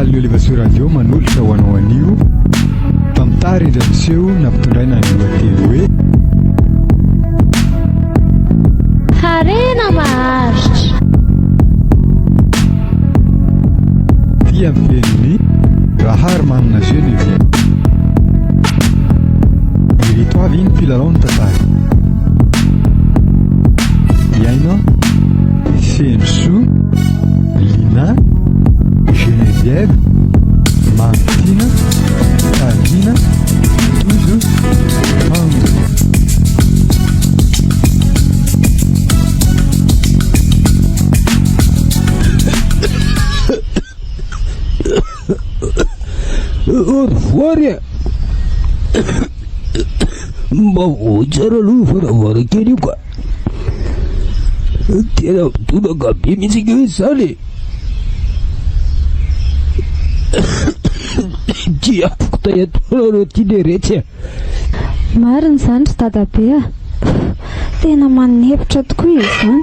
Alio Levasoa Radio manolotra ho anao anio mpamitary indra-miseho nampitondraina ny lohateny hoe Harena maharitra tia mpeniny Rahary manana Geneviève ireto avy ny mpilalao ny tantara iaina Fenso Lina Geneviève Martina Talina Tudo Mango Fora Mavocara luva fora keriuka Tena tudo gabi misiga sale Dia kutaya tolo tiderete marina zany ry dadabe a tena manepitra tokoa izy zany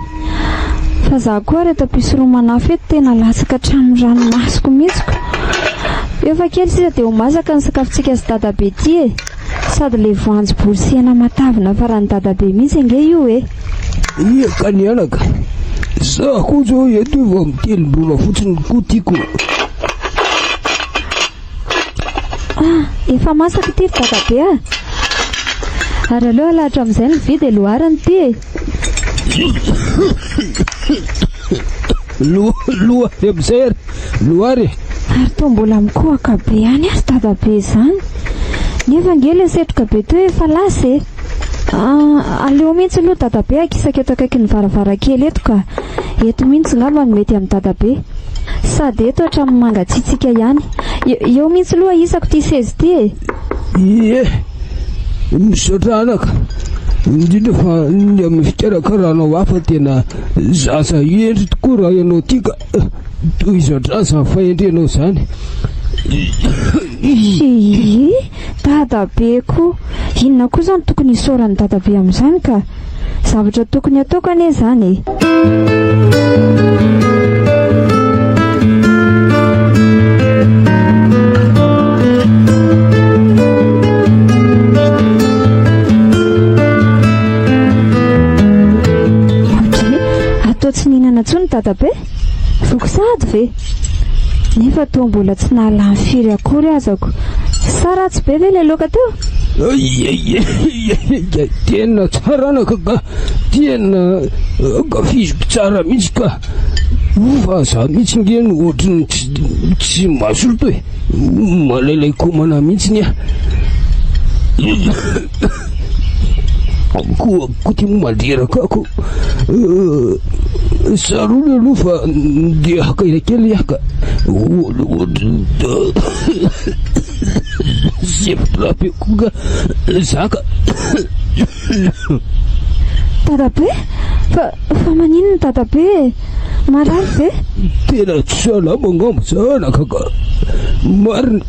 fa za koa rehetra pisoro manafy eto tena latsaka hatramin'ny ranomasoko mihitsiko efa kely sisa dia ho masaka ny sakafontsika sy dadabe ty e sady le voanjobory sy hena matavina farany dadabe mihitsy ange io e ia kanianaka za koa zao eto efa mitelom-bola fotsiny koa tiako efa masaka ty ry dadabe a ary aleha lahatra amin'izay ny vidy lohariny ty e loary amin'izay ary loary ary toa mbola mikohaka be ihany azy dadabe zany nefa nge le setroka be teo efa lasa e aleo mihitsy aloha dadabe akisaka eto akaiky ny varavarakely eto ka eto mihitsy ngamba no mety amin'ny dadabe sady eto hatramin'ny mangatsiatsika ihany eo mihitsy aloha isako ty sezy ty e ie misaotra anaka indrindra fa ny amin'ny fikarakarana hafa tena zaza endry tokoa raha ianao ty ka toy izadraza fahendrenao zany dadabe ko inona koa zany tokony hisaorany dadabe amin'izany ka zavatra tokony ataoko ane zany atao tsy nihinana tsony dadabe vokosady ve nefa toa mbola tsy nahalany firy akory azako sara tsy be ve le loka teo tena tsara anaka ka tena gafiziko tsara mihitsy ka fa za mihitsy ngeny ohatrany tsy masolo to e malailay komana mihitsy nya koa ty mandreraka ako sarony aloha fa dia hakaina kely yaka sefitrape koga zaka dadabe fa maninona dadabe marary ve tena tsy salama ngamba zanaka ka marina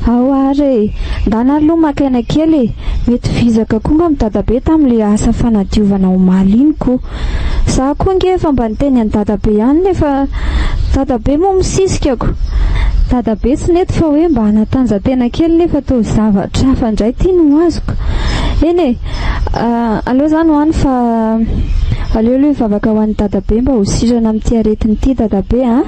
ao ary ndana aloha makaina kely mety vizaka koa ngamba dadabe tamin'le asa fanadiovana omaly iny ko za koa nge efa mba niteny any dadabe ihany nefa dadabe moa misisikako dadabe tsy nety fa hoe mba hanatanjatena kely nefa tao zavatra hafa indray ty no azoko eny aleo zany ho any fa aleoaloha hivavaka ho an'ny dadabe mba ho sirana amin'ity aretiny ity dadabe a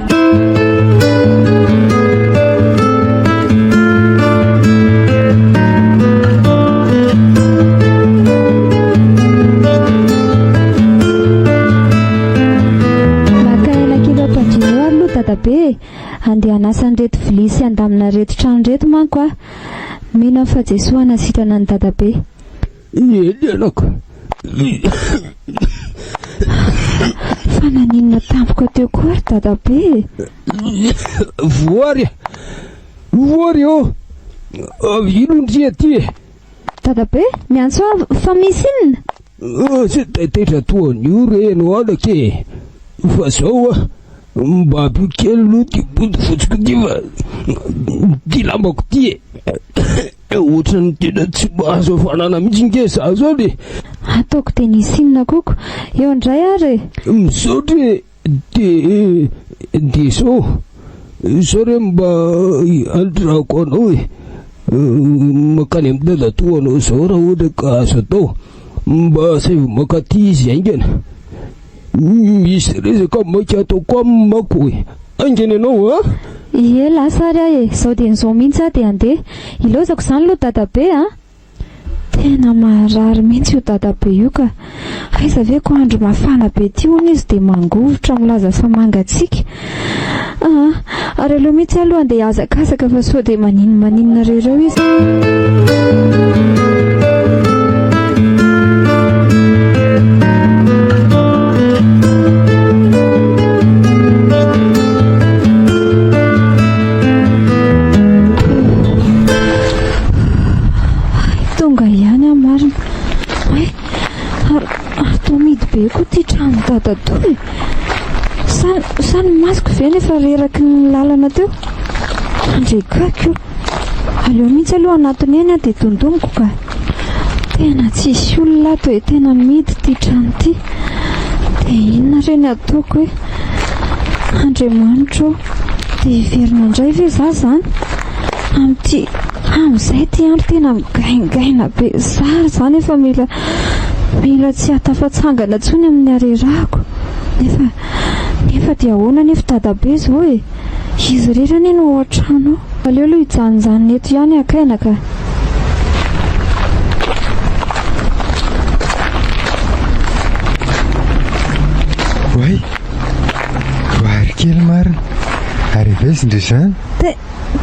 dadabe andeha anasa nreto vilisy andamina reto trano reto manko a mino fa Jesoa nasitrana ny dadabe eny anaka fa naninona tampoka teo koa ry dadabe voary o avy inondria ty dadabe miantso fa misy inona tsy taitaitra toan'io reno anake fa zao a mba bio kely aloha ty body fotsiko ty fa ty lambako ty ohatrany tena tsy mahazo afanana mihitsy nge za zao le ataoko tena isinona koko eo indray ary misaotra de so Sore mba andrako anao makany amin'ny dadatoa anao zao raha ohatra ka azo atao mba say makaty izy aingana. Misy resaka maika ataoko aminy mako aingana anao a? Ie lasary aho e, zao dia n'izao mihitsy aho dia andeha ilozako izany aloha dadabe a. Tena marary mihitsy io dadabe io ka aiza ve ko andro mafana be ty hono izy dia mangovotra milaza fa mangatsiaka. Ary aloha mihitsy aloha andeha hazakazaka fa sao dia maninona rereo izy. Dadatoy sany masiko ve nefa reraky ny lalana teo andrekako io aleo mihitsy aloha anatiny eny a dia dondomiko ka tena tsisy olona ato e, tena midy ty trano ty dia inona reny ataoko hoe Andriamanitra dia hiverina indray ve za zany amin'izay ty andro tena migaingaina be zary zany efa mila tsy hatafatsangana ntsony amin'ny arerahako nefa dia ahoana nefa dadabe zao e, izy rerany no ao an-trano aleo aloha hijanonjanona eto ihany akaina ka. Oay vary kely marina ary vezindry zany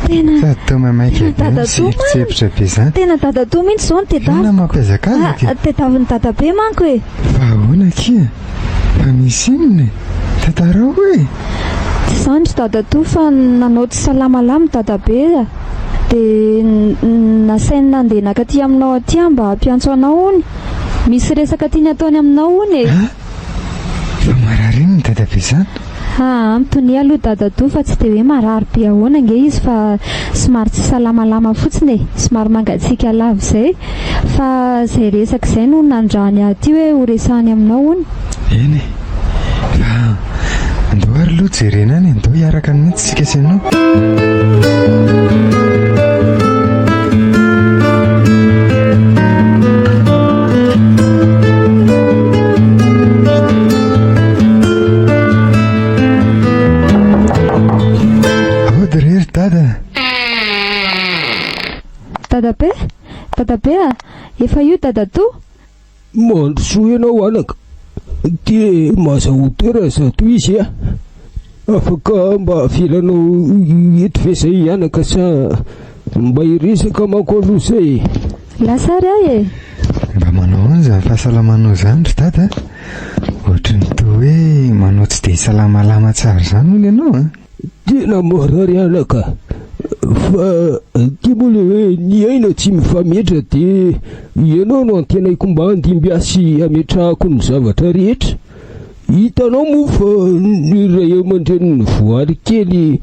tena sady tao mamaika be sipitsipitra be zany tena dadatoa mihitsy zao ny tena mampiazakazaka tedaviny dadabe manko e. Fa ahoana kia fa misy inona tantarao hoe tsy zany ry dadatoa fa nanao tsy salamalama dadabe dia nasainy nandeha nakaty aminao aty mba hampiantso anao ony, misy resaka tiany ataony aminao ony e. Fa marary iny ny dadabe zany? Ampitony aloha dadatoa fa tsy dia hoe marary be ahoana nge izy fa somary tsy salamalama fotsiny e, somary mangatsiaka lava izay fa izay resaka izay no nandrany aty hoe ho resahany aminao ony. Eny fa andao ary aloha jerena any andao hiaraka mihitsy tsika sy anao. Dadabe efa io dadatoa mandrosoa ianao anaka dia mazahotoera zato izy afaka mba afilanao eto ve zay anaka sa mba hiresaka manko aloha zay lasary ahy e. Mba manao an'izany fahasalamanao zany ry dada ohatrany toa hoe manao tsy dia salamalama tsara zany hono ianao tena marary anaka fa ty moa le hoe ny aina tsy mifametra dia ianao no antenaiko mba andimbiasy ametrahako ny zavatra rehetra. Hitanao moa fa ny ray aman-dreny ny voary kely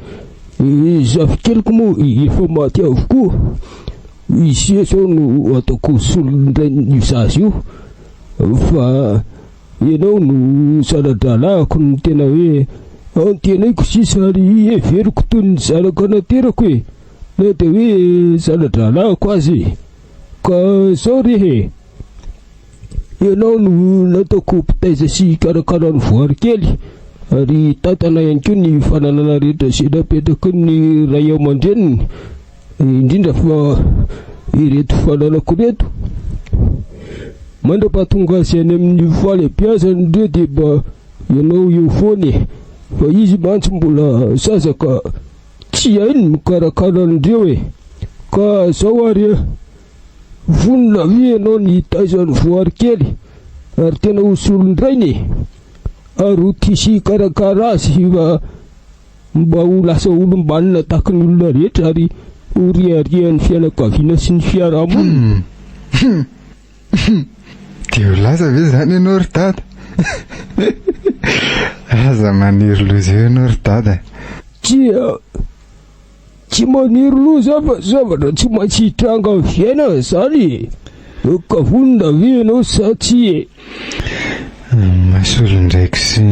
zavikeliko moa efa maty avokoa, izy sao no ataoko solondray ny zazy io fa ianao no zana-dralahako no tena hoe antenaiko sisa ary everiko toy ny zanaka naterako e, na dia hoe zana-dralahako azy ka zao rehe ianao no nataoko mpitaiza sy karakara ny voary kely ary tantana ihany koa ny fananana rehetra sy napetraky ny ray aman-dreniny indrindra fa ireto fananako reto mandra-pahatonga azy any amin'ny fahalembiazany ndreo dia mba ianao eo foany fa izy mantsy mbola zazaka tsy hainy mikarakara andreo e, ka zao ary vonona ve ianao ny taizany voary kely ary tena hosolondrainy ary ho tisy karakara azy mba ho lasa olombanina tahaka ny olona rehetra ary ho riarian'ny fianakaviana sy ny fiarahamonina. Dia ho lasa ve zany ianao ry dada? Aza maniry loza eo ianao ry dada? Tsy maniry loza fa zavatra tsy maintsy hitranga amin'ny fiainana zany ka vonona ve ianao sa tsy e? Masolo ndraiky sy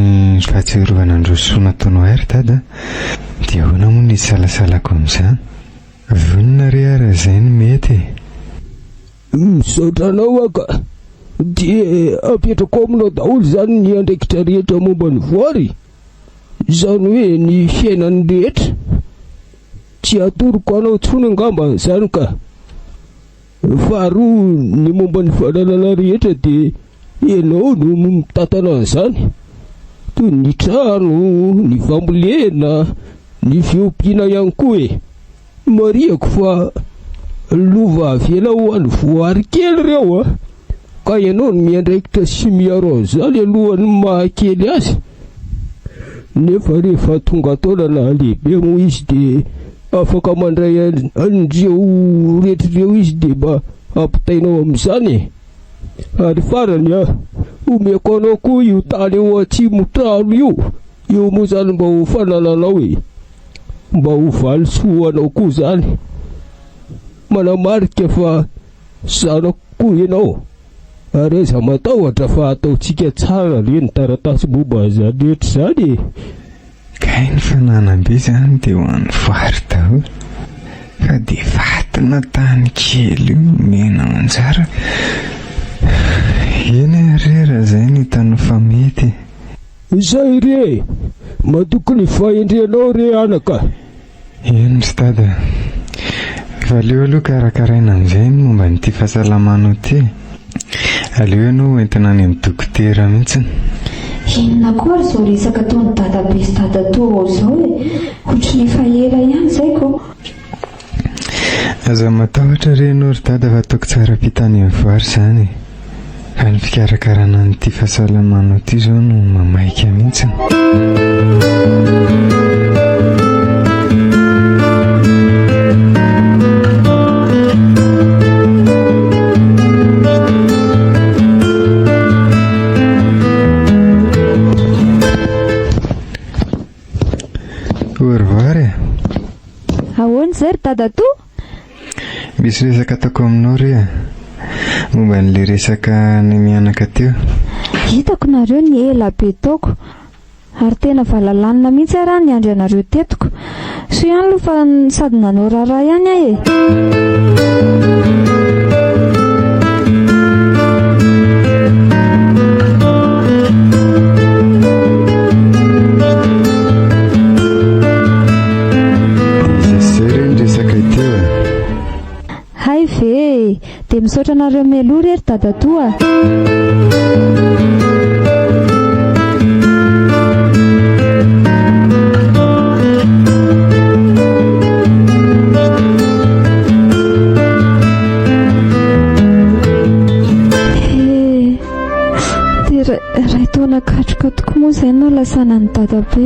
fahatsiarovana andro soa nataonao ary dada dia ahoana moa ny salasalako amin'izany? Vonina re ara izay no mety. Misaotranao aka dia apetrako aminao daholo izany ny andraikitra rehetra momba ny voary, izany hoe ny fiainany rehetra. Tsy atoroko anao tsony angamba izany ka. Faharoa, ny momba ny fahalalana rehetra dia ianao no mitantana an'izany, toy ny trano, ny fambolena, ny fiompiana ihany koa e. Mariako fa lova avela ho an'ny voary kely ireo ka ianao no miandraikitra sy miaro an'izany alohan'ny mahakely azy. Nefa rehefa tonga taonana lehibe moa izy dia afaka mandray an'ireo rehetr'ireo izy dia mba ampitainao amin'izany. Ary farany omeko anao koa io tany eo atsimo trano io moa zany mba ho fanalanao mba ho valisoa anao koa zany, manamarika fa zanako koa ianao. Ary aiza matahotra fa ataontsika tsara re ny taratasy momba izany rehetra zany e. Kay ny fananam-be zany dia ho an'ny voary daholo, fa dia vatina tany kely io mena anjara. Eny rera izay ny tany fa mety. Izay re, matokony fahendrenao re anaka. Eny ry dada, fa aleo aloha karakaraina amin'izay ny momba n'ity fahasalamanao ity. Aleo ianao entina any amin'ny dokotera mihitsiny. Inona koa ary izao resaka ataon'ny dadabe sy dadatoa izao ohatran'ny efa ela ihany izay ko. Aza matahotra re ianao ry dada fa ataoko tsara pitany amin'ny voary izany. Fa ny fikarakarana n'ity fahasalamanao ity izao no mamaika mihitsiny. Ahoana izay ry dadatoa? Misy resaka ataoko aminao re momba n'ilay resaka ny mianaka teo. Hitako nareo ny ela be taoko ary tena valalanina mihitsy raha ny andry anareo tetiko. So ihany aloha fa sady nanao raharaha ihany ahy Hay ve, dia misaotra anareo mialoha rery dadatoa. Dia ray taona katroka tokoa moa izay nalasana ny dadabe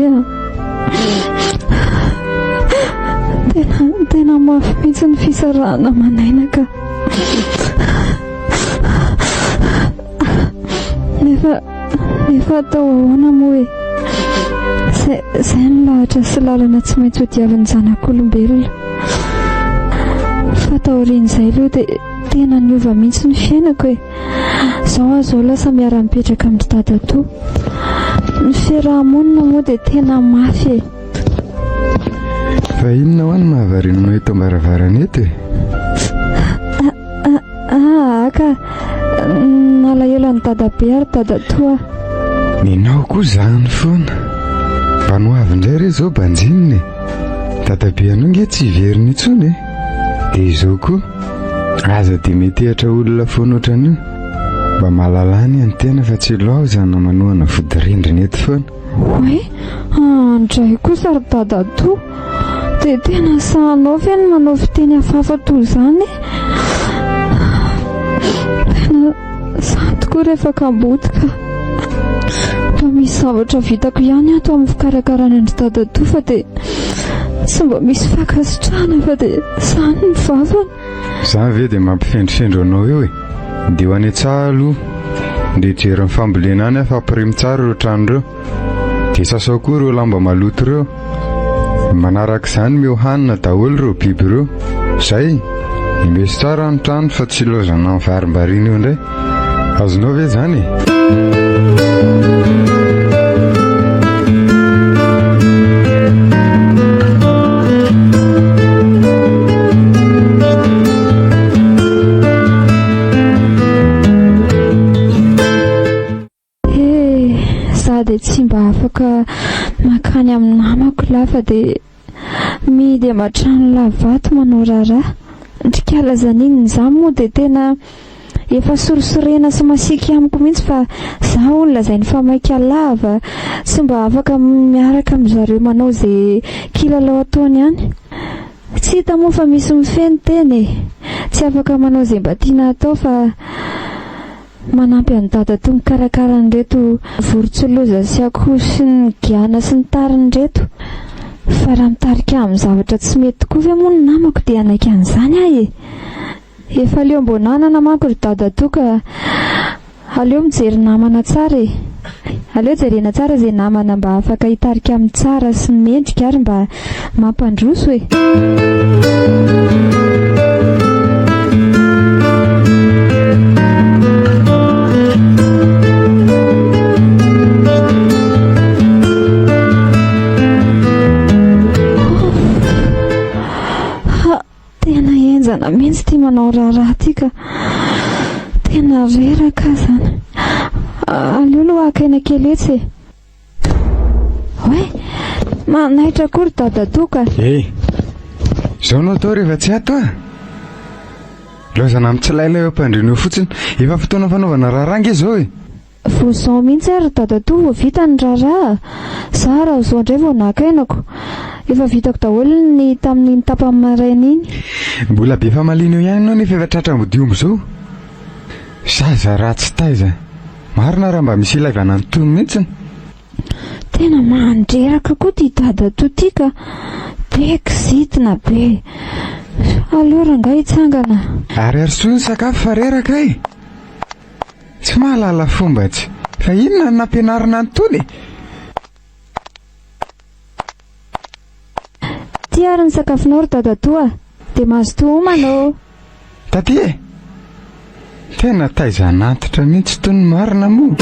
Tena mafy mihitsy ny fisarahana manainaka. Nefa atao ahoana moa hoe izay ny lahatra sy lalana tsy maintsy ho diavin'ny zanak'olombelona. Fa taorian'izay aloha dia tena niova mihitsy ny fiainako Izao azo lasa miara-mipetraka amin'ny dadatoa. Ny fiarahamonina moa dia tena mafy Fa inona ho any mahavarianao eto ambaravarana eto Aka nalahelo ny dadabe ary dadatoa. Ninao koa zany foana. Mba noavindray re izao banjininy. Dadabe anao nge tsy hiveriny intsony dia izao koa aza dia metehatra olona foana ohatran'io. Mba mahalalany any tena fa tsy lao zany manohana vodirindrina eto foana. Hoe andray kosa ry dadatoa dia tena sahanao ve ny manao fiteny hafahafa toy izany? Tena sahy tokoa rehefa kambotika. Mba misy zavatra vitako ihany ato amin'ny fikarakarana ny dadatoa fa dia tsy mba misy fakasitrahana fa dia sahy ny vavana. Za ve dia mampifendrifendro anao eo dia ho any tsara aloha ndrehetreriny fambolena any fa ampirimy tsara ireo trano ireo dia sasao koa ireo lamba maloto ireo. Manaraka izany miohanina daholo ireo biby ireo. Izay imesy tsara ny trano fa tsy laozana amin'ny varim-bariana eo indray. Azonao ve zany? Dia tsy mba afaka makany amin'ny namako lafa dia midy aman-trano lavato manao raharaha. Ndrikalazan'iny za moa dia tena efa sorosorena sy masiaka amiko mihitsy fa za olona izay ny famaika lava tsy mba afaka miaraka amin'ny zareo manao izay kilalao ataony ihany. Tsy hita moa fa misy mifeny teny e, tsy afaka manao izay mba tiana atao fa manampy any dada toy mikarakara an'ireto vorontsiloza sy akoho sy ny giana sy ny tariny reto. Fa raha mitarika amin'ny zavatra tsy mety koa ve moa ny namako dia anaiky an'izany ahy e. Efa aleo mbo nanana manko ry dada toy ka aleo mijery namana tsara e. Aleo jerena tsara izay namana mba afaka hitarika amin'ny tsara sy ny mendrika ary mba mampandroso e. Tena mihitsy tia manao raharaha tia ka tena reraka zany. Aleo lo akaina kely etsy e. Hoe manaitra kory dada toka. Zao no atao rehefa tsy ato a. Lozana amin'ny tsy lailay eo ampandrino fotsiny. Efa fotoana fanaovana raharaha nge zao e. Vao zao mihitsy ary dada toa vao vita ny raharaha. Za raha zao indray vao nakainako. Efa vitako daholo ny tamin'ny tapany maraina iny. Mbola be fa malina eo ihany ianao nefa efa tratra modiombo zao. Zaza ratsy taiza. Marina raha mba misy ilaivana ny toy mihitsiny. Tena mandreraka koa ty dada toa ty ka be kizitina be. Aleo rangahy hitsangana. Ary soa ny sakafo fa reraka e. Tsy mahalala fomba tsy. Fa inona ny nampianarina ny tony? Ty ary ny sakafonao ry dada toa. Dia mahazo toa manao. Taty e. Tena taiza nantitra mihitsy toy ny marina moa.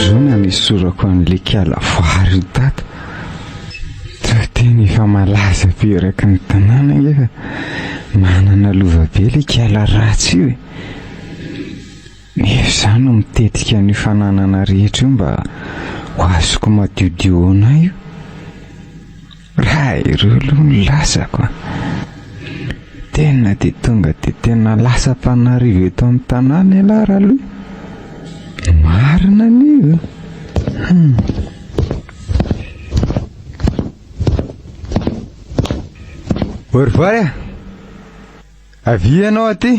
Zona ny sorako an'le kiala voary tato. Teny efa malaza be raka ny tanàna ngefa manana lova be le kiala ratsy io e. Nefa izany no mitetika ny fananana rehetra io mba ho azoko madiodio anay io. Raha ireo aloha ny lasako. Tena dia tonga dia tena lasa mpanarivo eto amin'ny tanàna ialahy aloha. Marina an'io. Ory a. Avy ianao aty.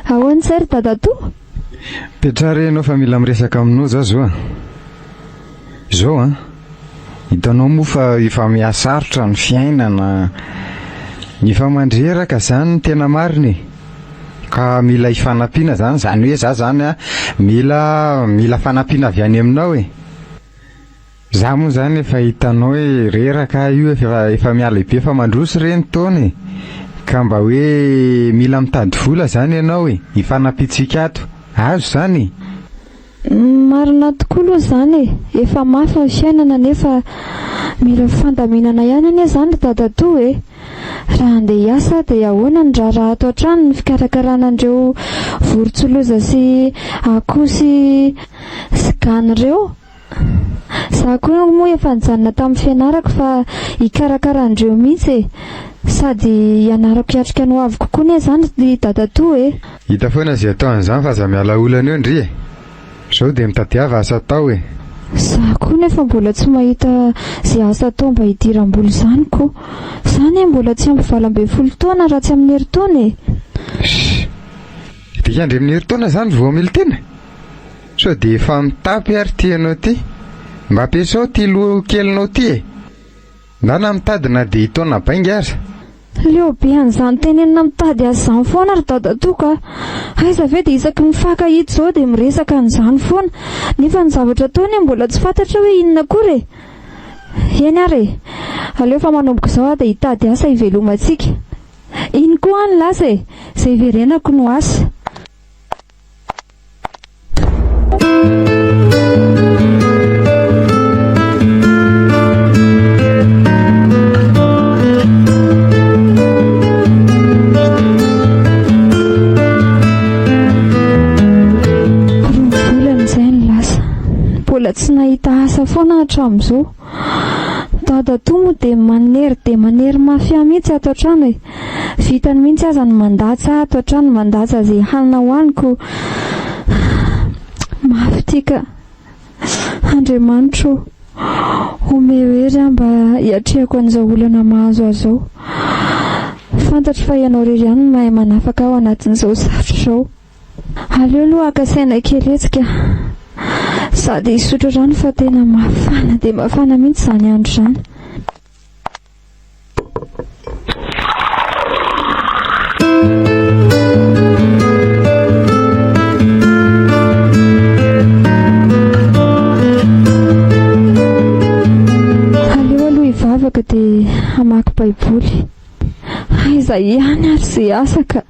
Ahoana sary dada toa? Petrara ianao fa mila miresaka aminao za zao a. Zao a. Hitanao moa fa efa mihasarotra ny fiainana. Efa mandreraka zany ny tena marina. Ka mila hifanampiana zany. Zany hoe za zany a mila fanampiana avy any aminao e. Za moa zany efa hitanao hoe reraka io efa miala be fa mandroso reny taona e. Ka mba hoe mila mitady vola zany ianao e. Hifanapitsika ato. Azo zany. Marina tokoa aloha zany e. Efa mafy ny fiainana nefa mila fandaminana ihany anie zany dada toa e. Raha andeha hiasa dia ahoana ny raharaha ato an-trano ny fikarakarana andreo vorontsiloza sy akoho sy gana ireo. Za koa moa efa nijanona tamin'ny fianarako fa hikarakara andreo mihitsy e. Sady ianarako hiatrika no avy kokoa ne zany ny dada toa e. Hita foana izay atao an'izany fa za miala olana eo ndry e. Zao dia mitadiava asa atao e. Za koa nefa mbola tsy mahita izay asa atao mba hidiram-bola izany koa. Zany mbola tsy ampy 20 taona raha tsy amin'ny herintaona e. Dia andry amin'ny herintaona zany vao mily tena. So dia efa mitapy ary tianao ty. Mba ampiasao ty loha kelinao ty e. Na mitady na dia hitaona bainga aza. leobe an'izany tenenina mitady azy izany foana ry dadatoka. Aiza ve dia isaky mifankahita izao dia miresaka an'izany foana, nefa ny zavatra ataony mbola tsy fantatra hoe inona kory e. Eny ary aleo fa manomboka izao dia hitady asa hivelomantsika. Iny koa any lasa e, izay verenako no asa. Mbola tsy nahita asa foana hatramin'izao. Dadatoa moa dia manery mafia mihitsy ato an-trano e. Vitany mihitsy aza ny mandatsa ato an-trano, mandatsa izay hanina hoaniko. Mafy tika. Andriamanitro, omehery aho mba hiatrehako an'izao olana mahazo azao. Fantatro fa ianao irery ihany no mahay manafaka ao anatin'izao sarotra izao. Aleo aloha haka saina kely etsika. Sady hisotro rano fa tena mafana dia mafana mihitsy izany andro izany. Aleo aloha hivavaka dia hamaky baiboly. Aiza ihany ary izay asaka.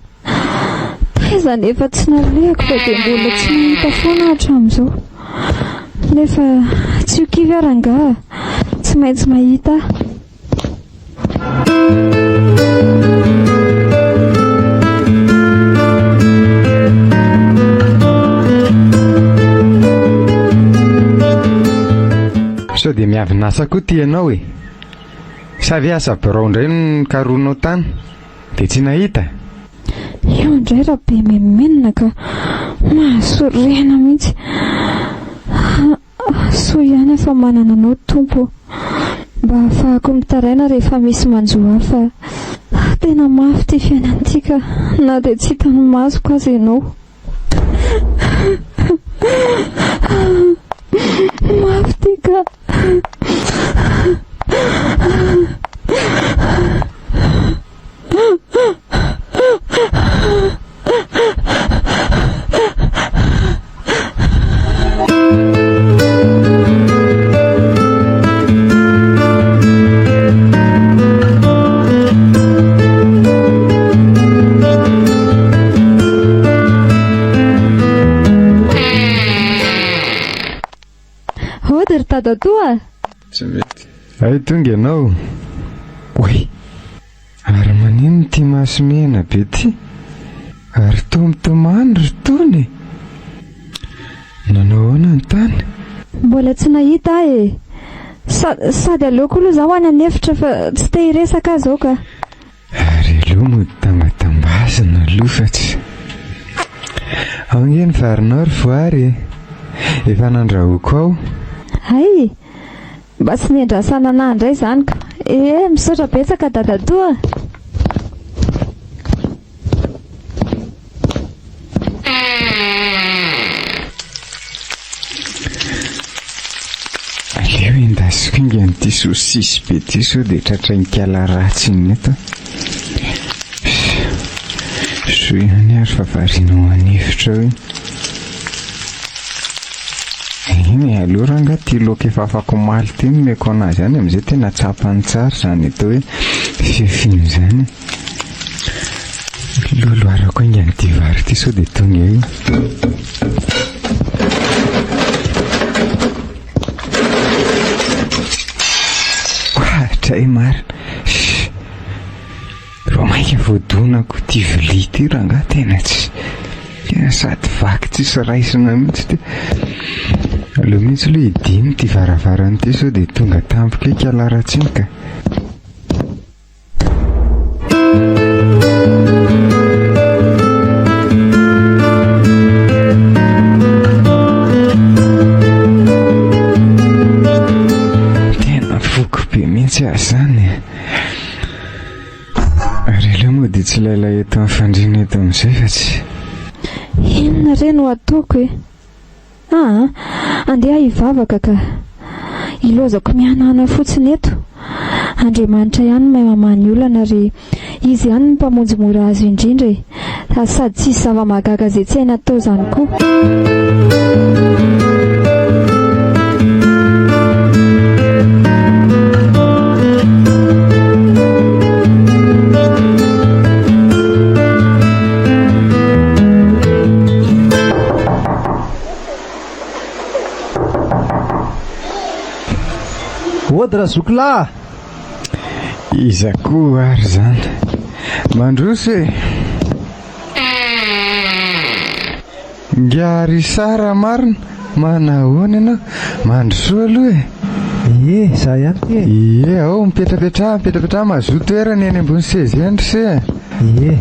Taiza nefa tsy nalehako fa dia mbola tsy nahita foana hatramin'izao. Nefa tsy ho kivy aranga, tsy maintsy mahita. Sao dia miavinasa koa ty ianao e. Savy asa birao indray no karoanao tany dia tsy nahita. Eo indray raha be memenina ka mahasorena mihitsy. So ihany efa manana anao tompo, mba ahafahako mitaraina rehefa misy manjo hafa. Tena mafy ty fiainantika, na dia tsy hitany masoko aza ianao. Mafy tika. Ry dadatoa. Tsy mety. Ay tonga ianao. Oy, ary manino ty masomena be ty? Ary tomitomany ry tony. Nanao ahoana ny tany? Mbola tsy nahita e. Sady aleoko aloha zaho any anefitra fa tsy te hiresaka zao ka. Ary aloha mo tambatambazana aloha fa tsy. Ao nge ny varinao ry voary e. Efa nandrahoako ao. Hay, mba tsy niandrasana anahy indray izany ka. Misaotra betsaka dadatoa. Aleo endasiko inga n'ity sosisy be ty sao dia tratrain-kala ratsy iny eto. So ihany ary fa varinao anefitra hoe. Iny aleo ranga ty loka efa afaka maly ty nomeko anazy any amin'izay tena tsapany tsara izany atao hoe fiofino izany. Loloarako inga n'ity vary ty sao dia tonga io. Tray marina. Ro maika voadonako ty vilia ty ranga tena tsy. Tena sady vaky tsisy raisina mihitsy ty. Aleo mihitsy aloha hidiny ty varavarana ty sao dia tonga tampoka ikalaratsiny ka. Tena foko be mihitsy aho zany. Ary aleo moa dia tsy lailay eto amin'ny fandriana eto amin'izay fa tsy. Inona re no ataoko e? Andeha hivavaka ka. Ilozako mihanana fotsiny eto. Andriamanitra ihany mahay mamany olana ary izy ihany ny mpamonjymora azo indrindra sady tsisy zava-mahagaga izay tsy hainy atao izany koa. Odra zokilahy iza koa ary zany mandroso e ngary sara marina manahoana ianao mandrosoa aloha za ihany ty e ao mipetrapetraha mazoto toerana eny ambony seza endry se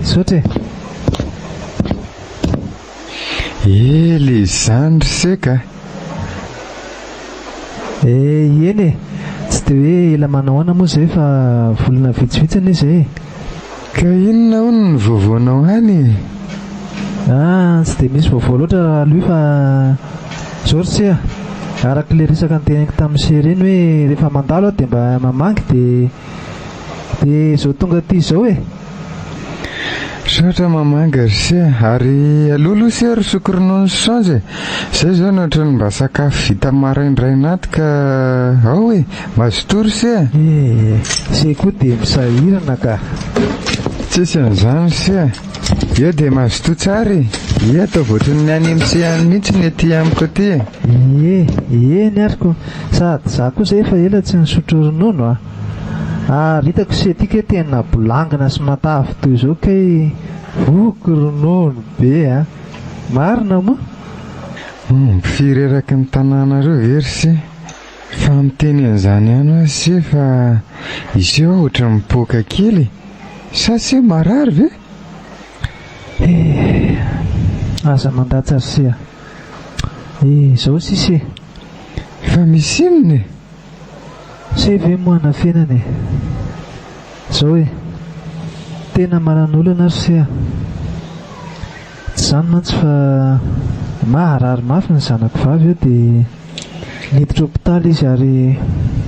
saotra le zandry seka eny tsy de hoe ela manahoana moa zay fa volana vitsivitsiny izay ka inona hono ny voavoanao hany tsy de misy vaovao loatra aloha fa zao ry tsia araka le resaka ny teniko tamin'ny sereny hoe rehefa mandalo aho de mba mamangy de zao tonga ty zao sotra mamanga ry se ary alohaloha se ry sokoronono sanzy zay zao no ohatrany mba sakafo vita maraindraina aty ka ao mazotory se zay koa de misahirana ka tsisy an'izany se eo de mazoto tsary atao voatrany ny any mitsehany mihitsy ny aty amiko aty ny ariko sady za koa zay efa ela tsy nisotro ronono ary hitako se tika tena bolangana sy matavy toy izao kay voky ronono be marina moa fireraky ny tanànareo very se fa miteny an'izany ihany aho se fa izy eo ohatra mipoaka kely sa se marary ve aza mandatsy ry se zao sisy fa misy inony se ve moana fenany zao tena manan'olana ry se tsy zany mantsy fa maharary mafy ny zanako vavy eo de niditra hopitaly izy ary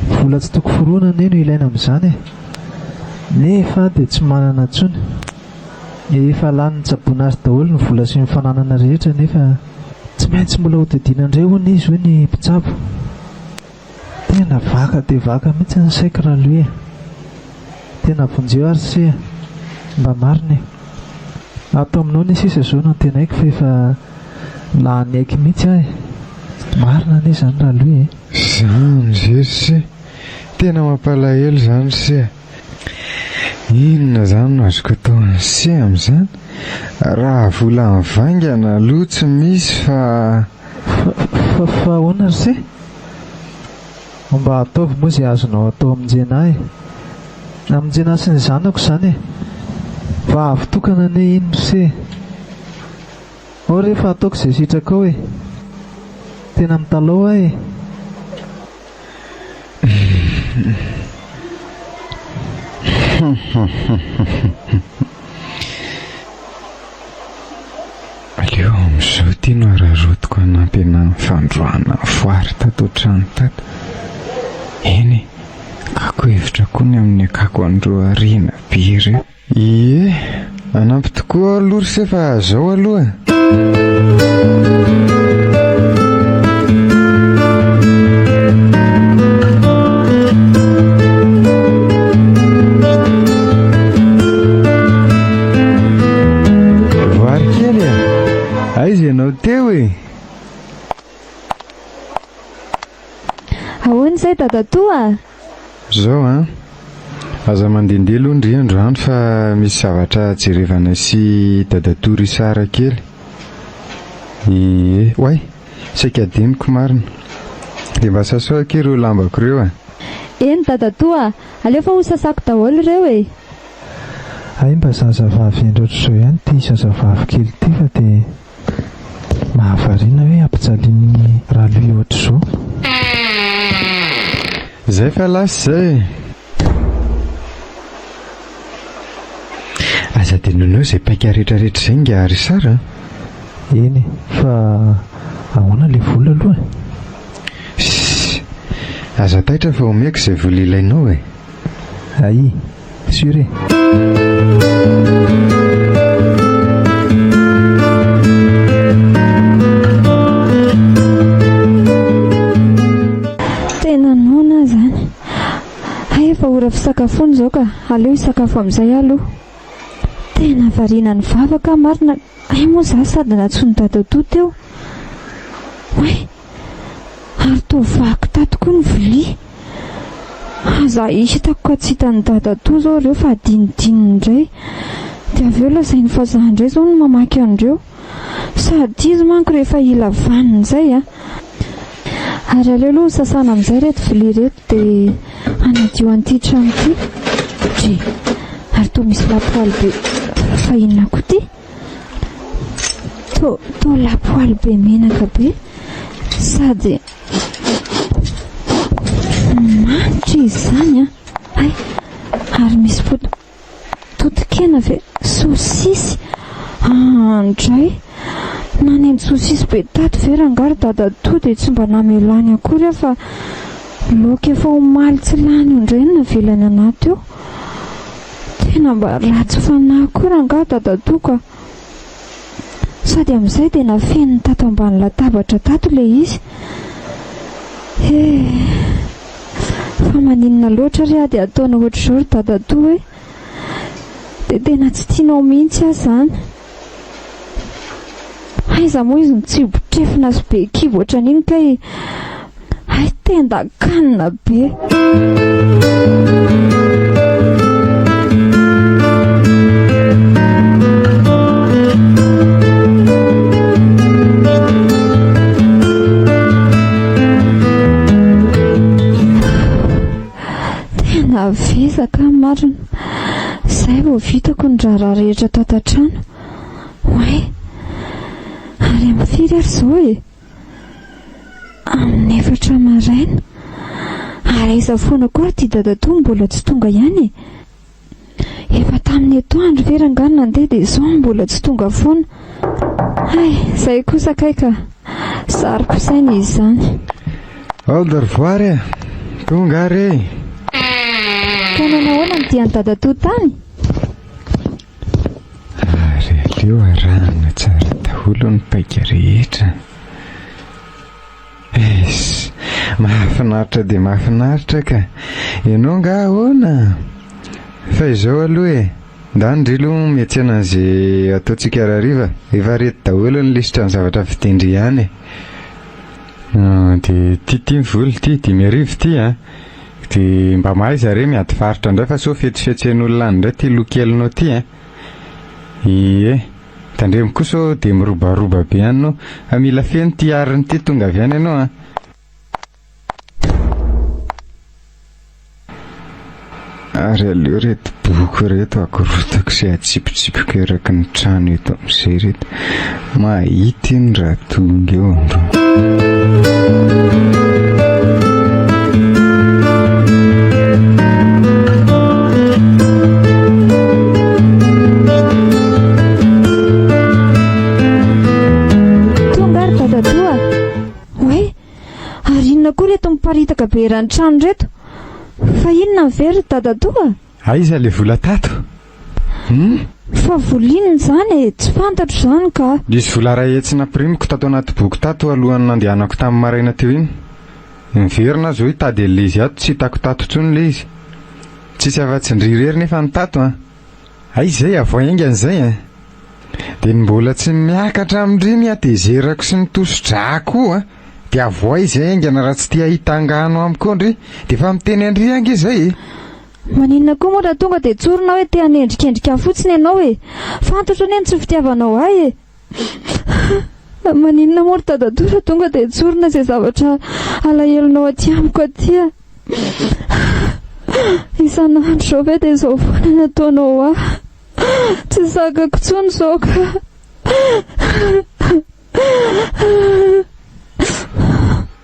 vola tsy toko foroana ne no ilaina amin'izany nefa de tsy manana tsony efa lany ny tsaboana azy daholo ny vola sy mifananana rehetra nefa tsy maintsy mbola hodidinandray hono izy hoe ny mpitsabo tena vaka de vaka mihitsy ny saiko raha lohe tena vonjeo ary se mba mariny ato aminao ny sisa zao no tena haiko fa efa lany aiky mihitsy ahy marina anie zany raha lohe zany zery se tena mampalahelo zany se inona zany no azoko ataony se amin'izany raha vola mivaingana aloha tsy misy fa ahoana ry se mba ataovy moa zay azonao atao aminjenahy aminjena sy ny zanako izany fa avitokana ane iny ry se ao rehefa ataoko izay sitraka ao tena mitalao ahy aleo amin'izao ty no ararotiko anampy ana ny fandroana foary tato trano tato eny kako hevitra koa ny amin'ny akako andro ariana be ireo anampy tokoa aloha ry se fa zao aloha aiza ianao teo ahoana izay dadatoa zao aza mandehandeha aloha ndry androany fa misy zavatra jerevana sy dadatory sara kely oay saika adiniko marina de mba sasoako ireo lambako ireo eny dadatoa aleo fa ho sasako daholo ireo ay mba zazavavy endroatra zao ihany ty zazavavy kely ty fa de mahavariana hoe ampijaliany raha loha ohatra zao zay fa lasy zay aza de nonao zay paika rehetrarehetra zay ngary sara eny fa ahoana le vola aloha aza taitra fa omeko izay vola ilainao ay Juré. Tena nona zany. Hay efa ora fisakafoana zao ka aleo hisakafo amin'izay aloha. Tena variana ny vavaka marina. Ay moa za sady natsony dadato teo. Oe, ary toa vaky tato koa ny vilia. Za hitako ka tsy hitan'ny dadato zao reo fa adinidininy indray. Dia avy eo lazainy fa za indray zao no mamaky andreo. Sady izy manko rehefa ila vaniny izay a. Ary aleo aloha sasana amin'izay reto vilia reto dia anadio an'ity trano ity. Dre, ary toa misy lapoaly be. Fa inona koa ty? Toa lapoaly be menaka be. Sady manitra izy zany a. Ay, ary misy totokena ve sosisy. Andray, naneny sosisy be tato ve rangary dadato dia tsy mba namelany akory aho fa laoka efa omaly tsy lany indray no navelany anaty eo. Tena mba ratsy fanahy koa rangahy dadato ka. Sady amin'izay dia nafeniny tato ambany latabatra tato ilay izy. Fa maninona loatra ry dia ataona ohatr'izao ry dadato hoe. Dia tena tsy tianao mihitsy aho zany. Aiza moa izy mitsibo-trefina sy be kibo ohatran'iny kay ay tenda kanina be. Tena vezaka marina. Izay vao vitako ny raharaha rehetra tatantrano. Oe, ary amin'ny firy ary izao e? Amin'ny 4 maraina. Ary aiza foana koa ity dadato mbola tsy tonga ihany e? Efa tamin'ny atoandro ve rangahy nandeha dia izao mbola tsy tonga foana. Ay, izay kosa kay ka sary-pisaina izy zany. Au revoir e. Tonga re. Ka nanahoana ny dian'ny dadato tany? Ary aleo arahana tsara daholo ny paika rehetra. Mahafinaritra dia mahafinaritra ka. Ianao nga ahoana? Fa izao aloha e, ndandry aloha miantsena an'izay ataontsika rariva. Efa reto daholo ny lisitra ny zavatra fitendry ihany e. Dia ty ny voly ty 5,000 ty a. Dia mba mahay zareo miady faritra indray fa so fetsifetsen'olona any indray ty lokelinao ty a. Tandremo kosa dia mirobaroba be anao. Mila feno ty ariny ty tonga avy any ianao a. Ary aleo reto boky reto akorotako izay atsipotsipoka eraky ny trano eto amin'izay reto. Mahita iny raha tonga eo andro. Miparitaka be ran'ny trano reto. Fa inona very dadato a? Aiza le vola tato? Fa volininy zany e, tsy fantatro zany ka. Nisy vola ray hetsy naprimiko tato anaty boky tato alohan'ny nandehanako tamin'ny maraina teo iny. Miverina zao hitady le izy ato tsy hitako tato tsony le izy. Tsisy afa-tsy ndrirery nefa ny tato a. Aizay avoaingany zay a. Dia mbola tsy miakatra amin'iriny a dia zerako sy nitosy-drako a. Dia avoa izy aingana raha tsy tia hitangano amiko ndry. Dia fa miteny andrianga izay e. Maninona koa moa raha tonga dia tsorina hoe te hanendrikendrika fotsiny ianao e. Fantatra ny tsy fitiavanao ahy e. Maninona moa ry dadato raha tonga dia tsorina izay zavatra alahelo aty amiko aty a. Isan'andro zao ve dia izao foana ny ataonao ahy. Tsy sakako tsony izao ka.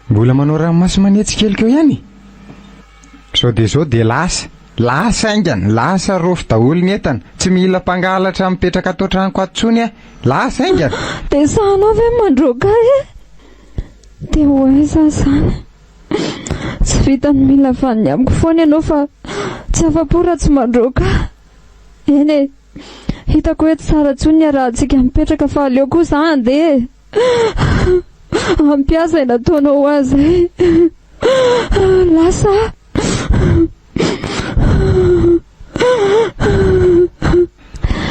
Mbola manao ranomasy manetsy kelikeo ihany. Sao dia lasa aingana, lasa rofo daholo ny entana. Tsy mila mpangalatra mipetraka ato an-tranoko ato tsony a. Lasa aingana. Dia sahanao ve mandroaka e? Dia hoaiza zany? Tsy vitany mila vaniny amiko foana ianao fa tsy afa-po tsy mandroaka. Eny e, hitako hoe tsara tsony raha tsika mipetraka fa aleo kosa andeha ampiasa nataonao azy lasa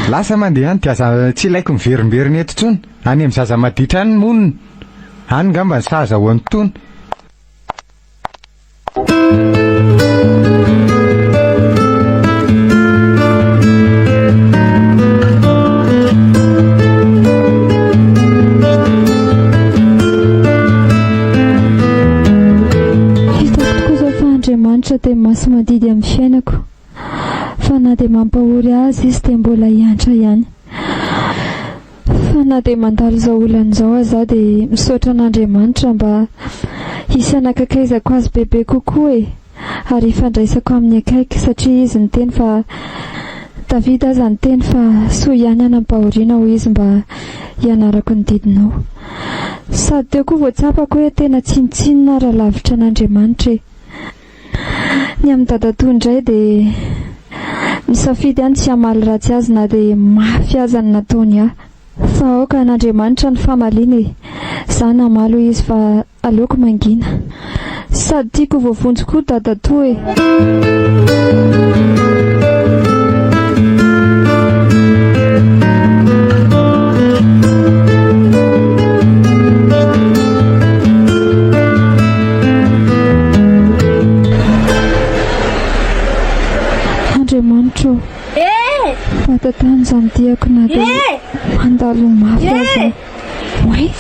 lasa mandeha any tiaza tsy ilaiko miverimberiny eto tsony any amin'ny zaza maditra any monina any ngamba ny saza ho an'tony. Dia masy madidy amin'ny fiainako fa na dia mampahory azy izy dia mbola hiantra ihany, fa na dia mandalo izao olan'izao aza dia misaotra an'Andriamanitra mba hisy anakakaizako azy bebe kokoa e, ary ifandraisako amin'ny akaiky satria izy ny teny fa Davida aza ny teny fa soa ihany anampahoriana ho izy mba hianarako ny didinao, sady teo koa voatsapako hoe tena tsinitsinina raha lavitra an'Andriamanitra e. Ny amin'ny dadatoa indray dia misafidy any tsy hamaly ratsy azy na dia mafy aza ny nataony ahy, fa aoka an'Andriamanitra ny famaliana e, za namalo izy fa aleoko mangina, sady tiako voavonjy koa dadatoa e. Andriamanitra fatatany izany diako na dia mandalo mafy aza. Way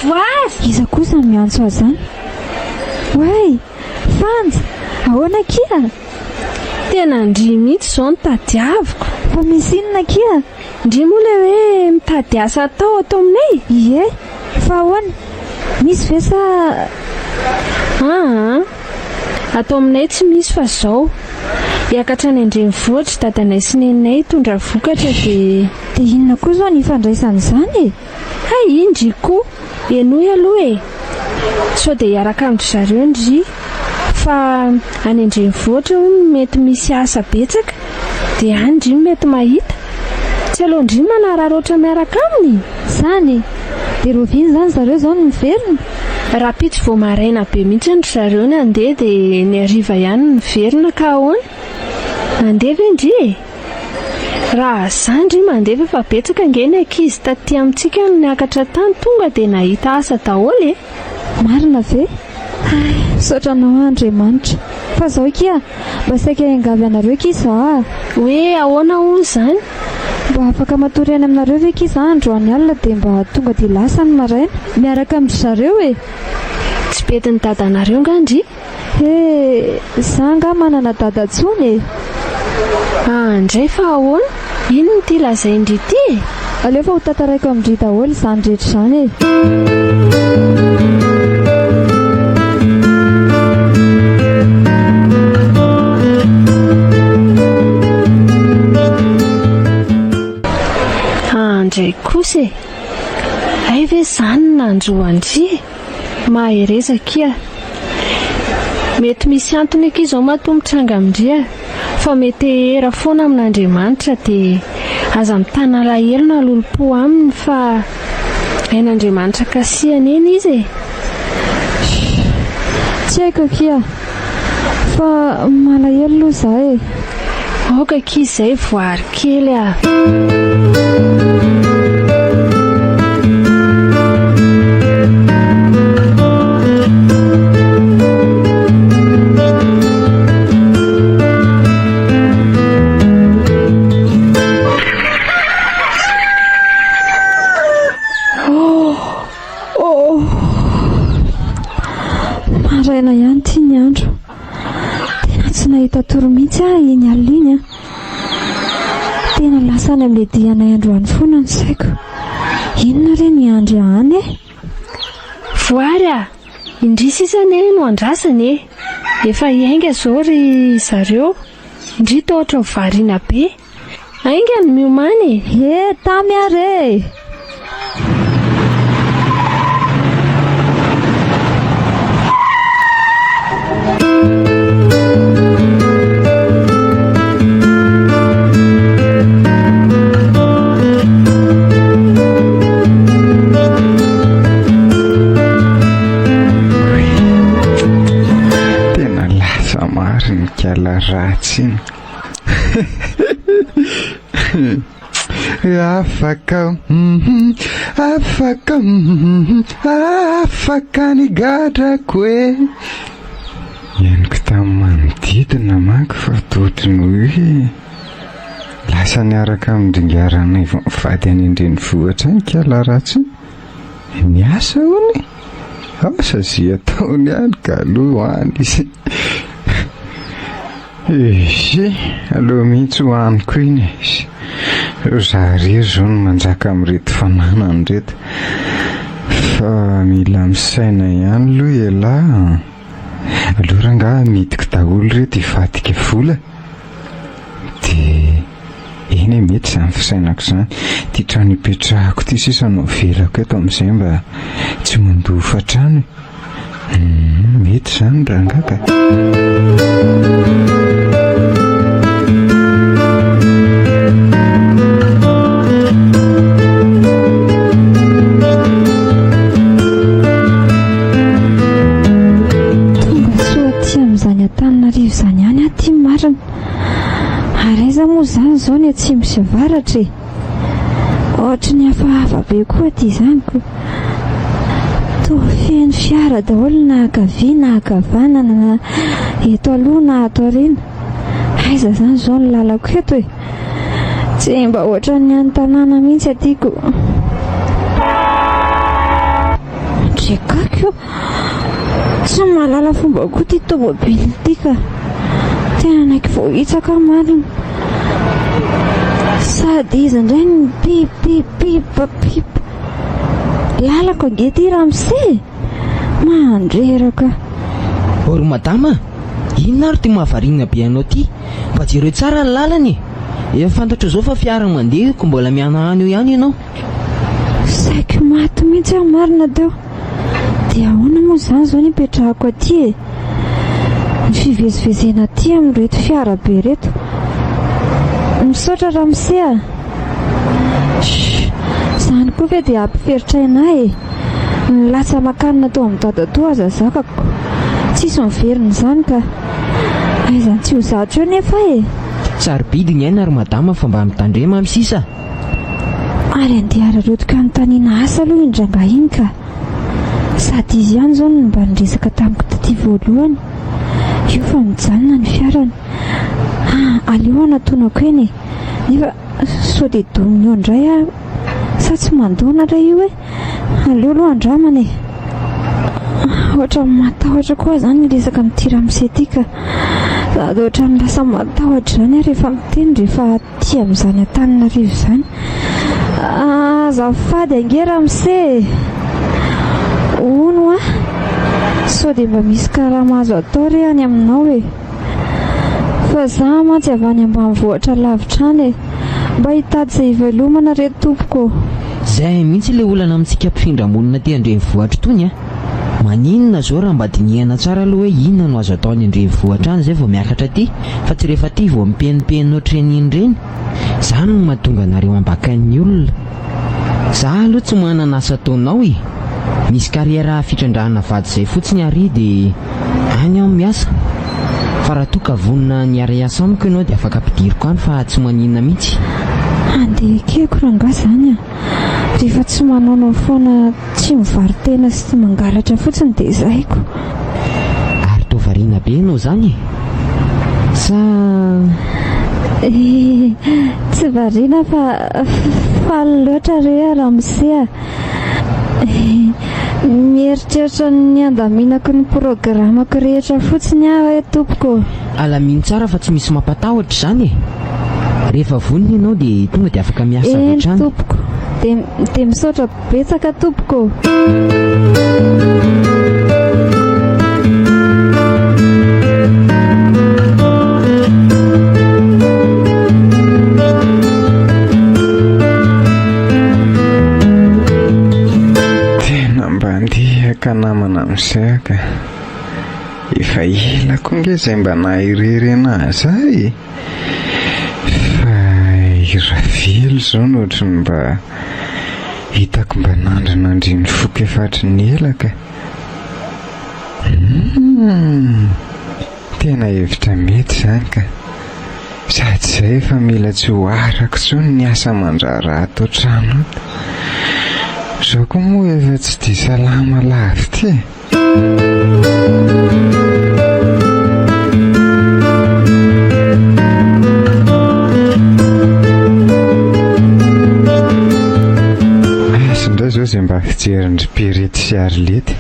iza kosa miantso azy zany? Way Fanja, ahoana kia? Tena ndry mihitsy izao ny tadiaviko. Fa misy inona kia? Ndry moa ilay hoe mitady asa atao aminay? Ie, fa ahoana? Misy ve sa? Atao aminay tsy misy fa izao. Hiakatra any Andrenivohitra dadanay sy neninay hitondra vokatra dia inona koa izao ny ifandraisan'izany e? Indry koa enoy aloha e, sao dia hiaraka amin'ny zareo ndry, fa any Andrenivohitra hono mety misy asa betsaka dia any ndry mety mahita, tsy aloha ndry manararoatra miaraka aminy zany. Dia roviny zany zareo izao no miverina? Raha pitsy vao maraina be mihitsy ny zareo ny andeha dia ny hariva ihany ny miverina ka ahoana? Andeha ve ndry e? Raha zany ndry mandeha efa betsaka ange ny ankizy taty amintsika no niakatra tany tonga dia nahita asa daholo e. Marina ve? Misaotra anao Andriamanitra. Fa izao kia mba saika hiangavy anareo kisa? Hoe ahoana hono izany? Mba afaka matory any aminareo ve kisa androany alina dia mba tonga dia lasa ny maraina miaraka amin'ny zareo e? Tsy betiny dadanareo ngandry? Za nga manana dada tsony e. Ndray fa ahoana? Ino no ty lazaindry ity? Aleo fa ho tantaraiko amindry daholo izany rehetra izany e. Ndray kosa e, ay ve izany nandroandry? Maherezaka mety misy antony ankizy ao matombotranga amindria, fa mety era foana amin'Andriamanitra dia aza mitana alahelo na lolo-po aminy fa hain'Andriamanitra kasihany eny izy e. Tsy haiko kia, fa malahelo aloha za e. Aoka kizy izay voary kely maraina ihany ty ny andro, tena tsy nahita toro mihitsy iny alina iny tena lasa any amin'ilay dianay androany foana ny saiko. Inona re ny andro any e? Voary indry sisany no andrasany e, efa hiainga zao ry zareo, indry tohatra variana be, ainga ny miomany tamy are. mariny kala ratsy iny afaka afaka afaka nigadrako e ianiko tamin'ny manodidina manko fa totriny hoe lasa niaraka amindringarana vady any an-drenivohitra any kala ratsy niasa hony asa zy ataony any ka aloha hoany izy izy aloha mihitsy hoaniko iny izy zaharery zao no manjaka amin'reto fananany reto fa mila misaina ihany aloha ela aloha rangaha midiko daholo reto hivadika vola dia eny mety izany fisainako izany tia trano hipetrahako ity sisa no velako eto amin'izay mba tsy mandofa trano mety izany rangaka Antananarivo zany any aty marina ary aiza moa zany zao ny atsimo sy avaratra e ohatra ny hafahafa be koa ty zany ko toa feno fiara daholo na akavia na akavanana na eto aloha na ato aoriana aiza zany zao ny lalako eto e tsy mba ohatra ny any tanàna mihitsy atyko ndrekako tsy mahalala fomba koa ty tomobily ty ka tena naiky vao hitsaka marina sady izy indray ny pipipipapipa lalako angety ramose mandreraka ory madama inona ary ty mahavarina be anao ty mba jereo tsara ny lalany efa fantatra zao fa fiara mandeha ko mbola miana any eo ihany ianao saiko maty mihitsy aho marina teo dia ahoana moa zany zao ny ipetrahako aty e ny fivezivezena aty amin'reto fiara be reto misaotra ramose a zany koa ve dia ampiferitra inay e ny latsa makanina tao amin'ny dadatoa aza zakako tsisy miveriny zany ka aizany tsy ho zatro eo nefa e tsarobidiny aina ary madama fa mba mitandrema amin'ny sisa ary andeha ararotoka anontaniana asa aloha indrangah iny ka sady izy ihany zao no mba niresaka tamiko taty voalohany io fa mijanona ny fiarany aleo anatonako eny nefa sao dia dominy eo indray a sa tsy mandona ray io e aleo aloha andramana e ohatra matahotra koa zany niresaka amin'ity ramose ty ka sady ohatra ny lasa matahotra zany a rehefa miteny rehefa aty amin'izany Antananarivo zany azafady ange ramose ono a sao dia mba misy karaha mahazo atao re any aminao e fa za mantsy avy any ambanivohitra lavitra any e mba hitady izay hivelomana reto tompoko zay mihitsy le olana amintsika mpifindra-monina ty andrenivohitra tony a maninona zao raha mba dinihana tsara aloha hoe inona no azo atao any andrenivohitra any zay vao miakatra ty fa tsy rehefa ty vao mipenipenino treniny ireny zany no mahatonga anareo ambakany olona za aloha tsy manana asa ataonao e misy kariera fitrandrahana vady zay fotsiny ary dia any aho miasa fa raha toa ka vonina niara-iasa amiko ianao dia afaka ampidiriko any fa tsy maninona mihitsy andeha keko rangah zany a rehefa tsy manaonao foana tsy mivaritena sy mangalatra fotsiny dia zayko ary toa variana be ianao zany sa tsy variana fa faly loatra re a ramose a mieritreritra ny andaminako ny programako rehetra fotsiny aho e tompoko alaminy tsara fa tsy misy mampatahotra zany e rehefa vonina ianao dia tonga dia afaka miasa vetrany tompoko dia misaotra betsaka tompoko ka namana misaka efa ela koa nge zay mba nahirery anazy ay fa iravely zao no ohatra ny mba hitako mba nandrinandriny foka efatra ny elaka tena hevitra mety izany ka sady izay efa mila tsy ho arako tsony ny asa mandraraha ato trano izao koa moa efa tsy dia salama lavitra azondray izao izay mba fijerindry Perety sy Arlety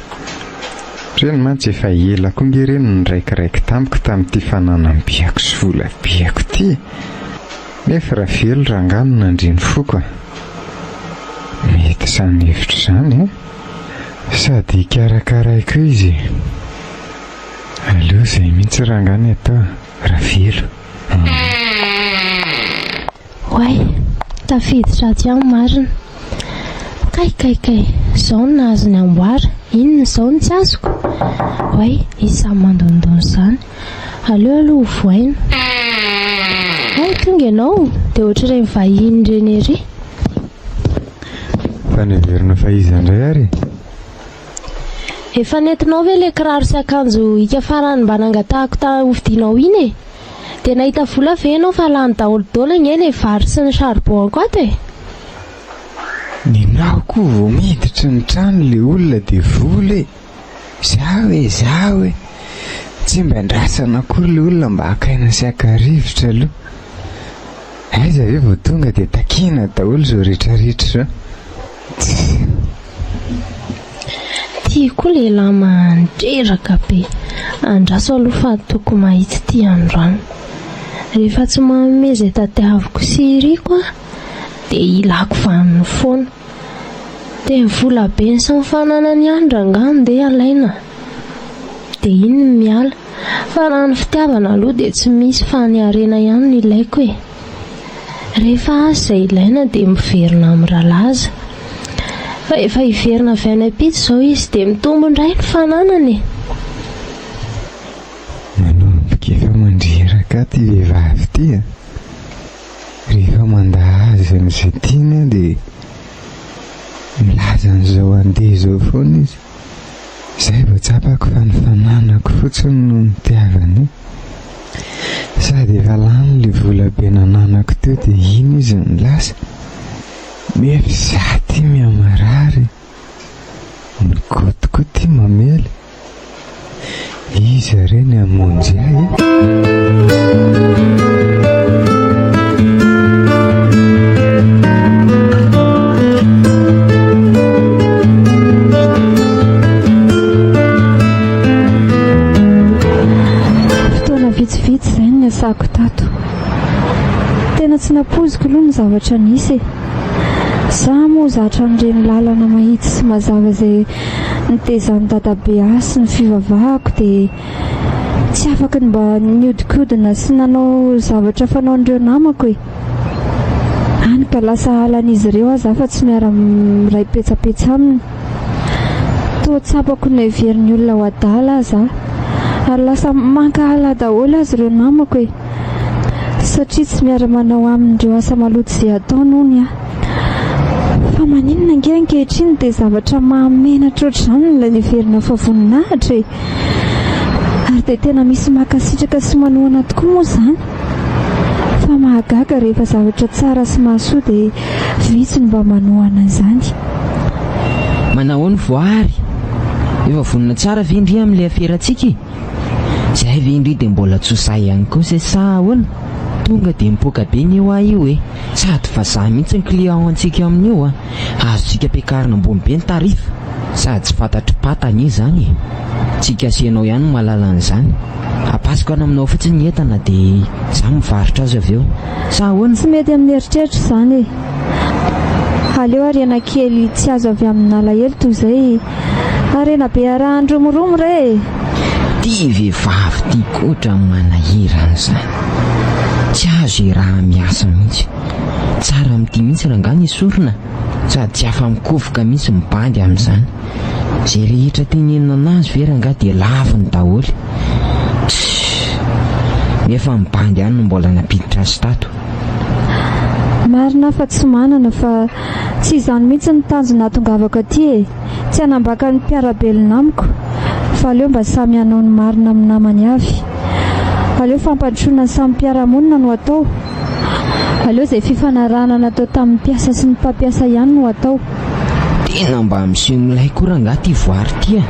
reny mantsy efa elako nge reny niraikiraiky tamiko tamin'ity fananam-biako sy vola-biako ty nefa raha velo rangano nandriny foko mety izany hevitra izany sady ikarakaraiko izy aleo izay mihitsy rangano atao raha velo Oay, tafiditra aty amin'ny marina. Kaikai, izao no nahazo ny amboara. Inona izao no tsy azoko? Oay, isa mandondony izany. Aleo aloha voaina. Ay, tonga ianao, dia ohatra ireny vahiny ireny ery. fa neverina fa iza indray ary Efa nentinao ve ilay kiraro sy akanjo hika farany mba nangatahako hovidianao iny e? Dia nahita vola ve ianao fa lany daholo iny ilay vary sy ny charbon ato e? ninao koa vao miditra ny trano le olona dia vola zaho e tsy mba ndrasana akory le olona mba hakaina sy hakarivotra aloha aiza ve vao tonga dia takina daholo izao rehetrarehetra izao Tia koa lehilahy mandreraka be. Andraso aloha fa toko mahitsy ity androany. Rehefa tsy manome izay tadiaviko sy iriko dia ilako vaniny foana. Dia vola be ny samfanana ny andro angano dia alaina. Dia iny no miala. Fa raha ny fitiavana aloha dia tsy misy fa ny arena ihany no ilaiko e. Rehefa azy izay ilaina dia miverina amin'ny rahalaza. Fa efa hiverina avy any am-pitsy izao izy dia mitombo indray ny fananany. manomboka efa mandreraka ty vehivavy ty rehefa mandaha azy amin'izay tiana dia milaza an'izao andeha izao foana izy izay vao tsapako fa ny fananako fotsiny no nitiavany sady efa lany le vola be nananako teo dia iny izy ny lasa mefy ty miamarary nikotiko ty mamela izy reny amonjy ahy fotoana vitsivitsy izay ny asako tato tena tsy napoziko aloha ny zavatra nisy za moa zatra n'ireny lalana mahitsy sy mazava izay nitezan'ny dadabe ahy sy ny fivavahako dia tsy afaka ny mba niodikodina sy nanao zavatra fanaon'ireo namako any ka lasa halan'izy ireo aza fa tsy miara-miray petsapetsa aminy toa tsapako ny heverin'ny olona ho adala aza ary lasa mankahala daholo azy ireo namako satria tsy miara-manao amin'ireo asa maloto izay ataony hony fa maninona nge ankehitriny dia zavatra mahamenatra ohatr'izany ilay niverina fa voninahitra ary dia tena misy makasitraka sy manohana tokoa moa izany fa mahagaga rehefa zavatra tsara sy mahasoa dia vitsy ny mba manohana izany. Manao ny voary efa vonina tsara ve indri amin'ilay aferatsika izay ve indri dia mbola tsosa ihany koa izay sahoana tonga dia mipoaka be ny eo ahy io sady fa za mihitsy ny client antsika amin'io azontsika ampiakarina ambony be ny tarifa sady tsy fantatry patana izy zany tsika asianao ihany no mahalala an'izany apasiko any aminao fotsiny entana dia za mivarotra azy avy eo sahoana tsy mety amin'ny eritreritra izany aleo arena kely tsy azo avy amin'ny alahelo toy izay arena be arahandromoromo re ty vehivavy ty koatra manahiran'izany tsy azo raha miasa mihitsy tsara amin'ity mihitsy raha ngany isorona sady tsy afa mikovoka mihitsy mibandy amin'izany izay rehetra tenenina anazy ve raha nga dia laviny daholo nefa mibandy ihany no mbola napiditra azy tato marina fa tsy manana fa tsy izany mihitsy ny tanjona atongavako aty tsy hanambaka ny mpiarabelona amiko fa aleo mba samy hanao ny marina amin'ny namany avy aleo fampandrosoana ny samy mpiaramonina no atao, aleo izay fifanarahana natao tamin'ny mpiasa sy ny mpampiasa ihany no atao. Tena mba miseho milay koranga ty voary ty a.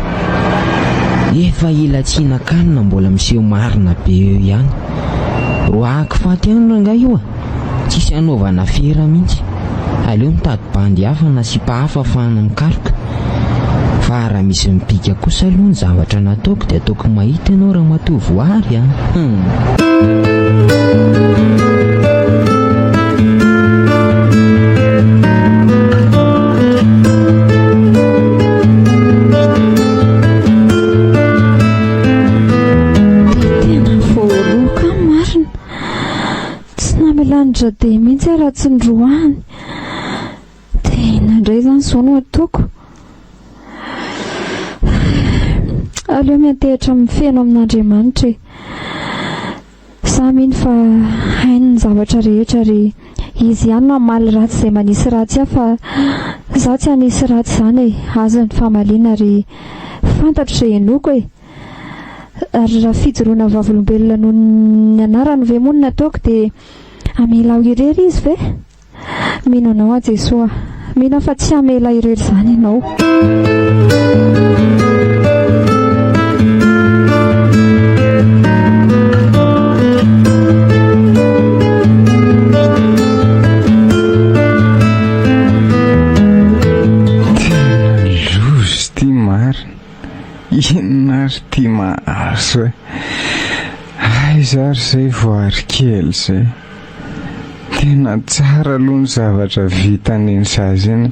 Efa ela tsinankanina mbola miseho marina be eo ihany. Roa akifaty ihany ranga io a, tsisy anaovana fera mihitsy. Aleo mitady bandy hafa na sipa hafa ahafahana mikaroka. Fa raha misy mipika kosa aloha ny zavatra nataoko dia ataoko mahita ianao raha matoa voary a. Lanitra dia mihitsy raha tsy ndroany dia nandray izany izao no ataoko. Aleo miantehitra amin'ny feno amin'Andriamanitra. Izaho mino fa hainy ny zavatra rehetra ry izy ihany no hamaly ratsy izay manisy ratsy aho, fa izaho tsy hanisy ratsy izany e. Azo ny fahamaliana ry fantatro izay henoko e. Ary raha fijoroana vavolombelona noho ny anarany ve moa no nataoko dia amela irery izy ve? Mino anao a Jesoa, mino fa tsy amela irery izany ianao. Tena lozy ty marina, inona ary ty mahazo e. Aiza ary izay voary kely izay. Tena tsara aloha ny zavatra vitan'iny zaza iny.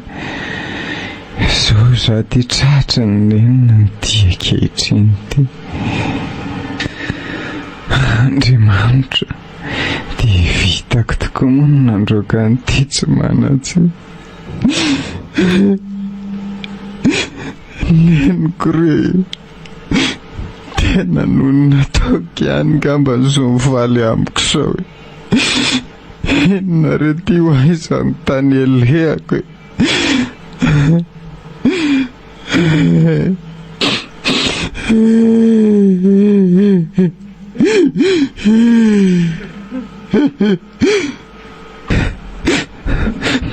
Zao za ty tratra ny lenina ny dia kehitriny ty. Andriamanitra, dia vitako tokoa moa ny nandroaka an'ity tsy manatsy. Neniko re, tena noho nataoko ihany ngamba zao mivaly amiko sao e. Inona re ty ho aizany tany elehako e.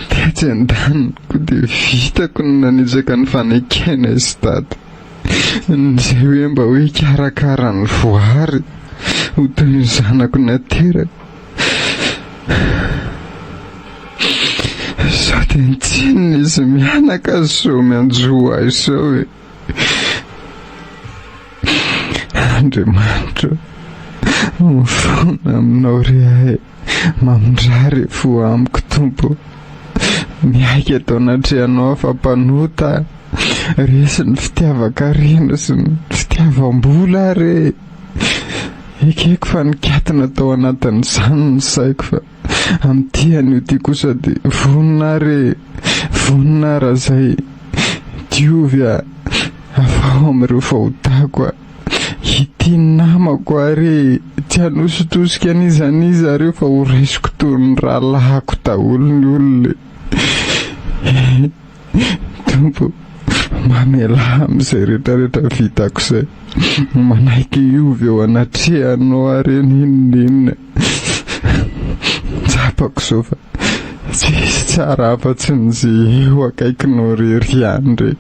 Tiatsendaniko dia vitako ny nanitsaka ny fanekena izy tato. Izay hoe mba hoe karakara ny voary ho toy ny zanako nateraka. Sao dia nitsinona izy mianaka zao mianjoa azy sao e. Andriamanitra, mifona aminao re ahe, mamindrary fo amiko tompo. Miaiky atao natrehanao afampanota resy ny fitiavan-karena sy ny fitiavam-bola re. Ekeko fa nikatona tao anatin'izany ny saiko fa amin'ity an'io ty kosa dia vonina re, vonina raha izay diovy a afao amin'ireo fahotako a. Ity namako are tsy hanositosika an'izaniza reo fa ho raisiko toy ny rahalahako daholo ny olona. Tompo, mamela amin'izay rehetrarehetra vitako izay. Manaiky iovy eo anatrehanao are ninona. Tsapako zao fa tsisy tsara afa-tsy n'izay eo akaikinao rery ihany re.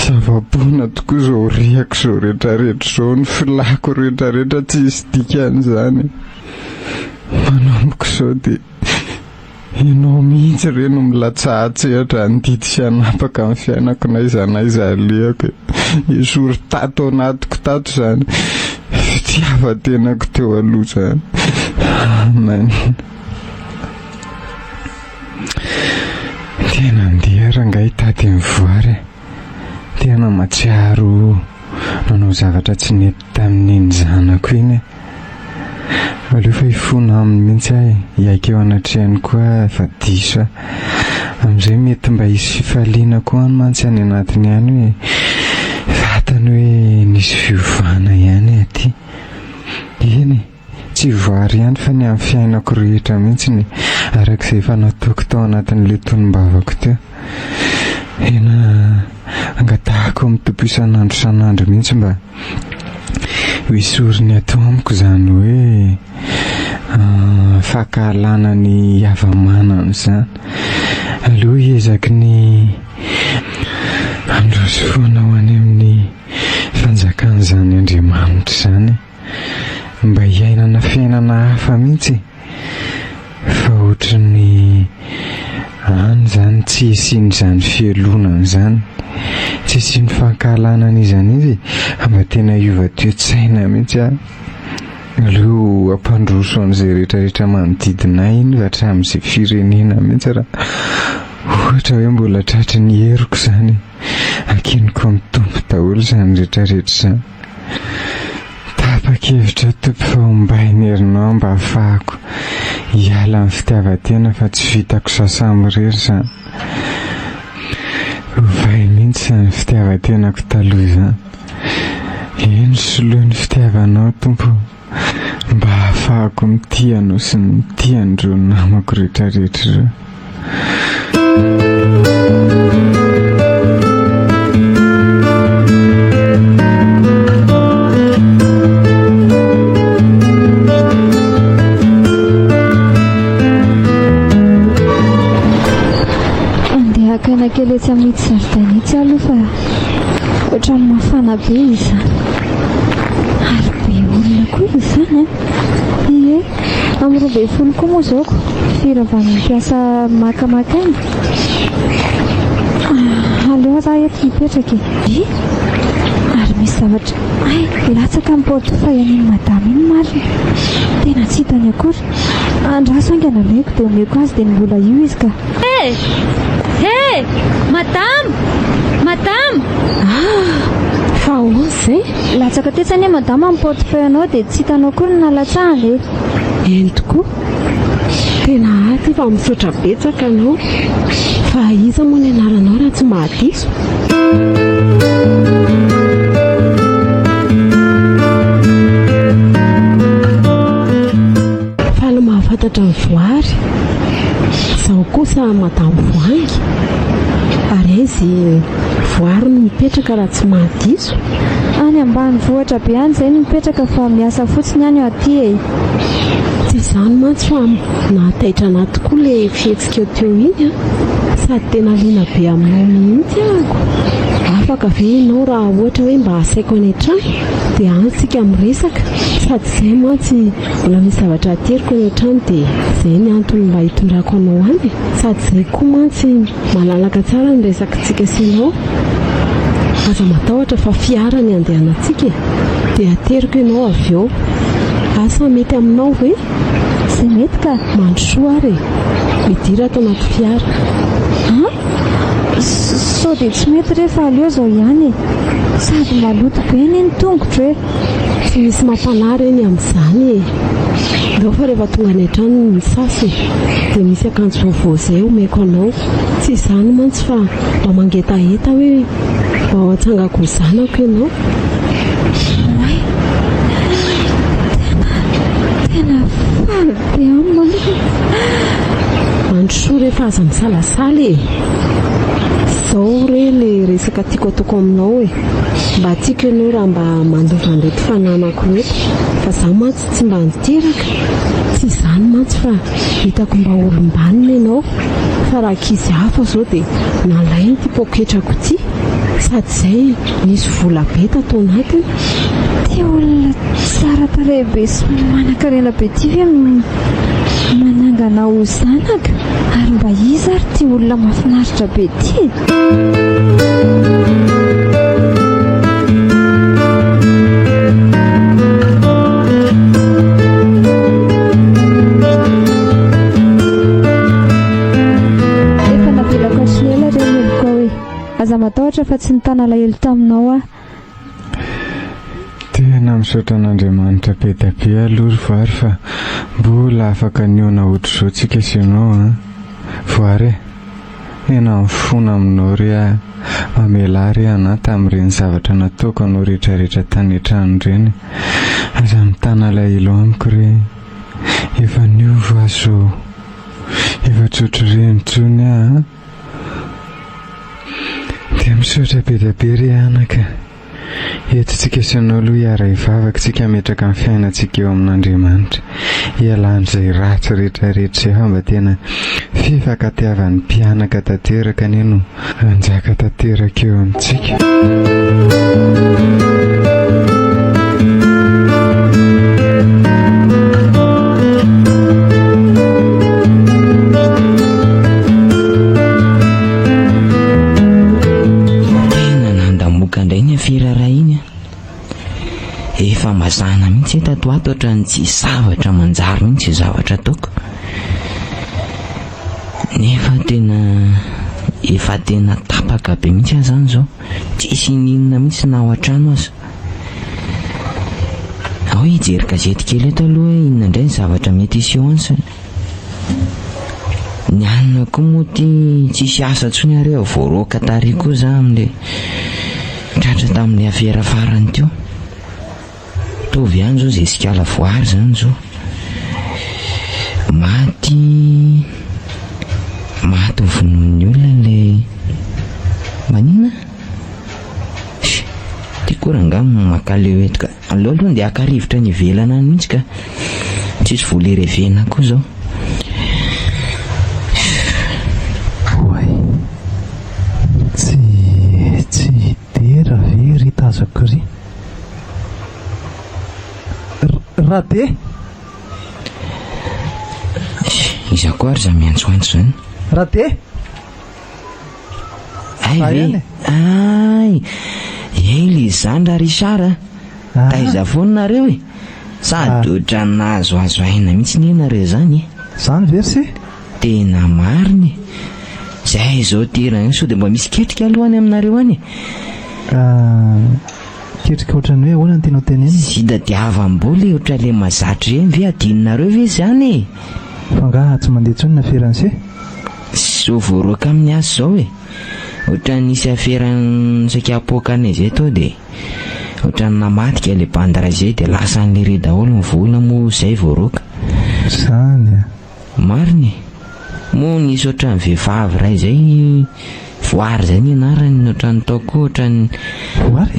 Zava-boana tokoa zao riako zao rehetrarehetra zao, ny filako rehetrarehetra tsisy dikan'izany. Manomboka zao dia ianao mihitsy re no milatsahatsehatra andidy sy hanapaka amin'ny fiainako na iza aleako e. Izory tato anatiko tato izany fitiavan-tenako teo aloha izany. Amen. Tena andeha rangahy tady amin'ny voary. Tena matsiaro nanao zavatra tsy nety tamin'iny zanako iny. Aleo fa hifona aminy mihitsy ahy, iaika eo anatrehany koa fa diso. Amin'izay mety mba hisy fifaliana koa any mantsy any anatiny ihany hoe vatany hoe nisy fiovana ihany aty. Iny tsy voary ihany fa ny amin'ny fiainako rehetra mihitsy ny arak'izay efa nataoko tao anatin'ilay tonom-bavako teo. Ena angatahako amin'ny tompo isan'andro mihitsy mba isoriny atao amiko izany hoe fakahalana ny havamanana izany. Aloha hiezaky ny androzy foana ho any amin'ny fanjakan'izany Andriamanitra izany, mba hiainana fiainana hafa mihitsy, fa ohatran'ny any izany tsy hisiany izany fialonana izany, tsy hisiany fankahalanana izany izy, mba tena hiova toe-tsaina mihitsy aho. Aleo ampandroso an'izay rehetrarehetra manodidina iny hatramin'izay firenena mihitsy raha ohatra hoe mbola tratry ny heriko izany, ankiniko mitombo daholo izany rehetrarehetra izany. Tapa-kevitra Tompo fa hombainy herinao mba ahafahako hiala amin'ny fitiavan-tena fa tsy vitako sasa mirery izany. Hovay mihitsy izany fitiavan-tenako taloha izany. Eny soloin'ny fitiavanao Tompo, mba ahafahako mitianao sy mitian'ireo namako rehetrarehetra ireo. Andeha akaina kely etsy amin'ity zaridaina itsy aloha fa ohatrany mafana be izany, ary be olona koa izany ie, amin'ny 20 koa moa zaoko firavana mampiasa makamakaina. Aleo raha eto mipetraka ary misy zavatra latsaka amin'ny portefeuille an'iny madama iny marina, tena tsy hitany akory. Andraso aingana meko dia omeko azy dia mbola io izy ka. Madame fa hoana izay latsaka tetsany madama amin'ny portefeuille anao dia tsy hitanao akory ny nalatsahany. eny tokoa, tena aty fa misaotra betsaka anao, fa iza moa ny anaranao raha tsy mahadiso? Fala mahafantatra ny voary, zaho kosa madamo voangy, ary izy voary no mipetraka raha tsy mahadiso. Any ambany vohatra be any izay no mipetraka fa miasa fotsiny any aty e. Tsy izany mantsy fa nahataitra anahy tokoa ilay fihetsika teo iny sady tena liana be aminao mihitsy ahako. Afaka ve ianao raha ohatra hoe mba asaiko any an-trano dia antsika miresaka, sady izay mantsy mbola misy zavatra ateriko any an-trano dia izay ny antony mba hitondrako anao any, sady izay koa mantsy malalaka tsara ny resakitsika sy ianao. Aza matahotra fa fiara ny andehanantsika dia ateriko ianao avy eo. Asa mety aminao ve? Tsy mety ka. Mandrosoa ary midira ato anaty fiara. Sao dia tsy mety rehefa aleo izao ihany, sady maloto be ny tongotra hoe. Tsy misy mampanary eny amin'izany e. Ndao fa rehefa tonga any an-trano ny misasy dia misy akanjo vaovao izay omeko anao. Tsy izany mantsy fa mba mangetaheta hoe mba ho atsangako ny zanako ianao. Tena faly be aminy mandrosoa rehefa aza misalasala e. Izao re ilay resaka tiako ataoko aminao e, mba tiako ianao raha mba mandova an'ireto fananako reto, fa zaho mantsy tsy mba niteraka. Tsy izany mantsy fa hitako mba olom-banina ianao, fa raha kizy hafa izao dia nalainy ty poketrako ty, sady izay misy vola be tato anatiny. Ty olona tsara tarehy be sy manan-karena be ty ve manangana ho zanaka, ary mba iza ary ty olona mahafinaritra be ty. Efa navelako asinela ireny eloko hoe aza matahotra fa tsy nitana lahelo taminao aho. Tena misaotra an'Andriamanitra be da be aloha voary fa mbola afaka niona ohatr'izao tsika sy ianao voary tena mifona aminao re mamela re anahy tamin'ireny zavatra nataoko anao rehetrarehetra tany an-trano ireny. Aza mitana lahelo amiko re, efa niova azo, efa tsotra re nitsony dia misaotra be da be re anaka. Etsitsika sanao aloha hiara hivavaka tsika metraka amin'ny fiainantsika eo amin'Andriamanitra. Ialandray ratsy rehetrarehetra izay mba tena fifankatiavan'ny mpianaka tanteraka anie no anjaka tanteraka eo amintsika. Efa mazana mihitsy tato ato ohatrany tsy zavatra manjary mihitsy zavatra ataoko, nefa efa tena tapaka be mihitsy aho zany zao, tsisy ninona mihitsy na ao an-trano aza. Ao hijery gazety kely eto aloha hoe inona indray ny zavatra mety iseho ansa. Ny anona koa moa ty tsisy asa ntsony areo voaroaka tary koa za amin'le tratra tamin'le afera farany teo. Tovy ihany zao zay sikala voary zany zao. Maty vonon'ny olona le manina ty koranga makaleo eto ka aleo aloha dia akarivotra ny ivelana any mihitsy ka tsisy vola revena koa zao. Tsy dera very tazako ry rahabe iza koa ary za miantsoantso zany rahabe ay ely izany raha risara taiza foana nareo e sady otra nazo azo aina mihitsy ny nareo zany zany versy tena mariny zay zao tirany so dia mba misy ketrika alohany aminareo any ketrika ohatrany hoe ahoana ny tianao teneny sy da diavam-bola ohatra le mazatra reny ve adinonareo ve zany fa nga tsy mandeha tsony na feran'se so voaroaka amin'ny azy zao e ohatra nisy aferany sakapokanay zay tao dia ohatra namatika le bandra zay dia lasa n'le daholo ny vola moa zay voaroaka zany mariny moa nisy ohatra ny vehivavy ray zay voary zay ny anarany ohatra ny taoko ohatra ny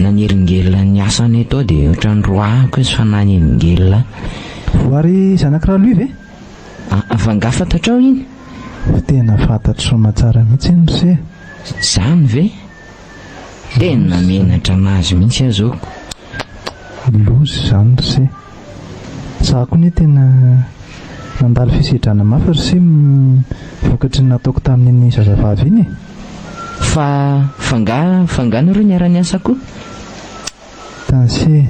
nanyelingelina ny asany atao dia ohatra ny roa koa sy fananyelingelina voary zanakiraha lui ve afanga fantatrao iny tena fantatro somatsara mihitsy iny se zany ve tena menatra anazy mihitsy azoko lozy zany se za koa ny tena nandalo fisidrana mafy ry se vokatry ny nataoko tamin'ny zazavavy iny fa fanganareo niara-ny asa koa tanse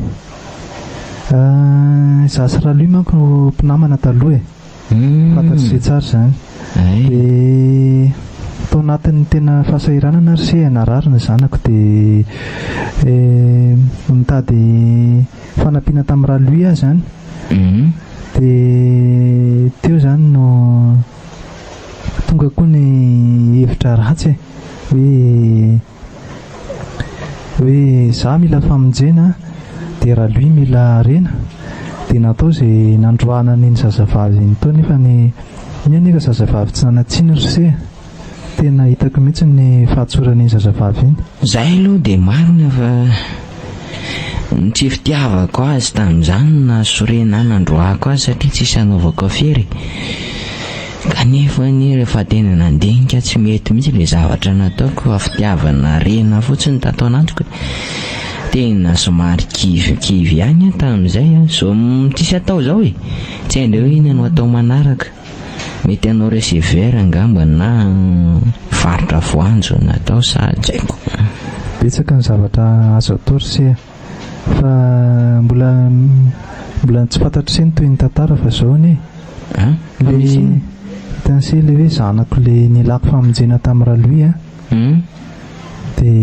za sy raha lui manko mpinamana taloha e fantatry zay tsara zany dia tao anatin'ny tena fahasahiranana ry se nararina zanako dia mitady fanampiana tamin'ny raha lui aho zany dia teo zany no tonga koa ny hevitra ratsy hoe za mila famonjena dia raha lui mila rena dia natao izay nandroana n'iny zazavavy iny tao nefa ny anefa zazavavy tsy nanatsiny ry se tena hitako mihitsy ny fahatsoran'iny zazavavy iny zay aloha dia marina fa ny tsy fitiavako azy tamin'izany na sorena nandroako azy satria tsisy anaovako afery kanefa ny rehefa tena nandinika tsy mety mihitsy le zavatra nataoko afitiavana rena fotsiny tatao anatiko tena somary kivy ihany tamin'izay so tsisy atao zao e tsy haindreo iny no atao manaraka mety anao receveur angamba na faritra voanjo natao sa tsy haiko betsaka ny zavatra azo atao ry se fa mbola tsy fantatry se ny toy ny tantara fa zao ny hitanse le hoe zanako le nilako famonjena tamin'ny raha lui dia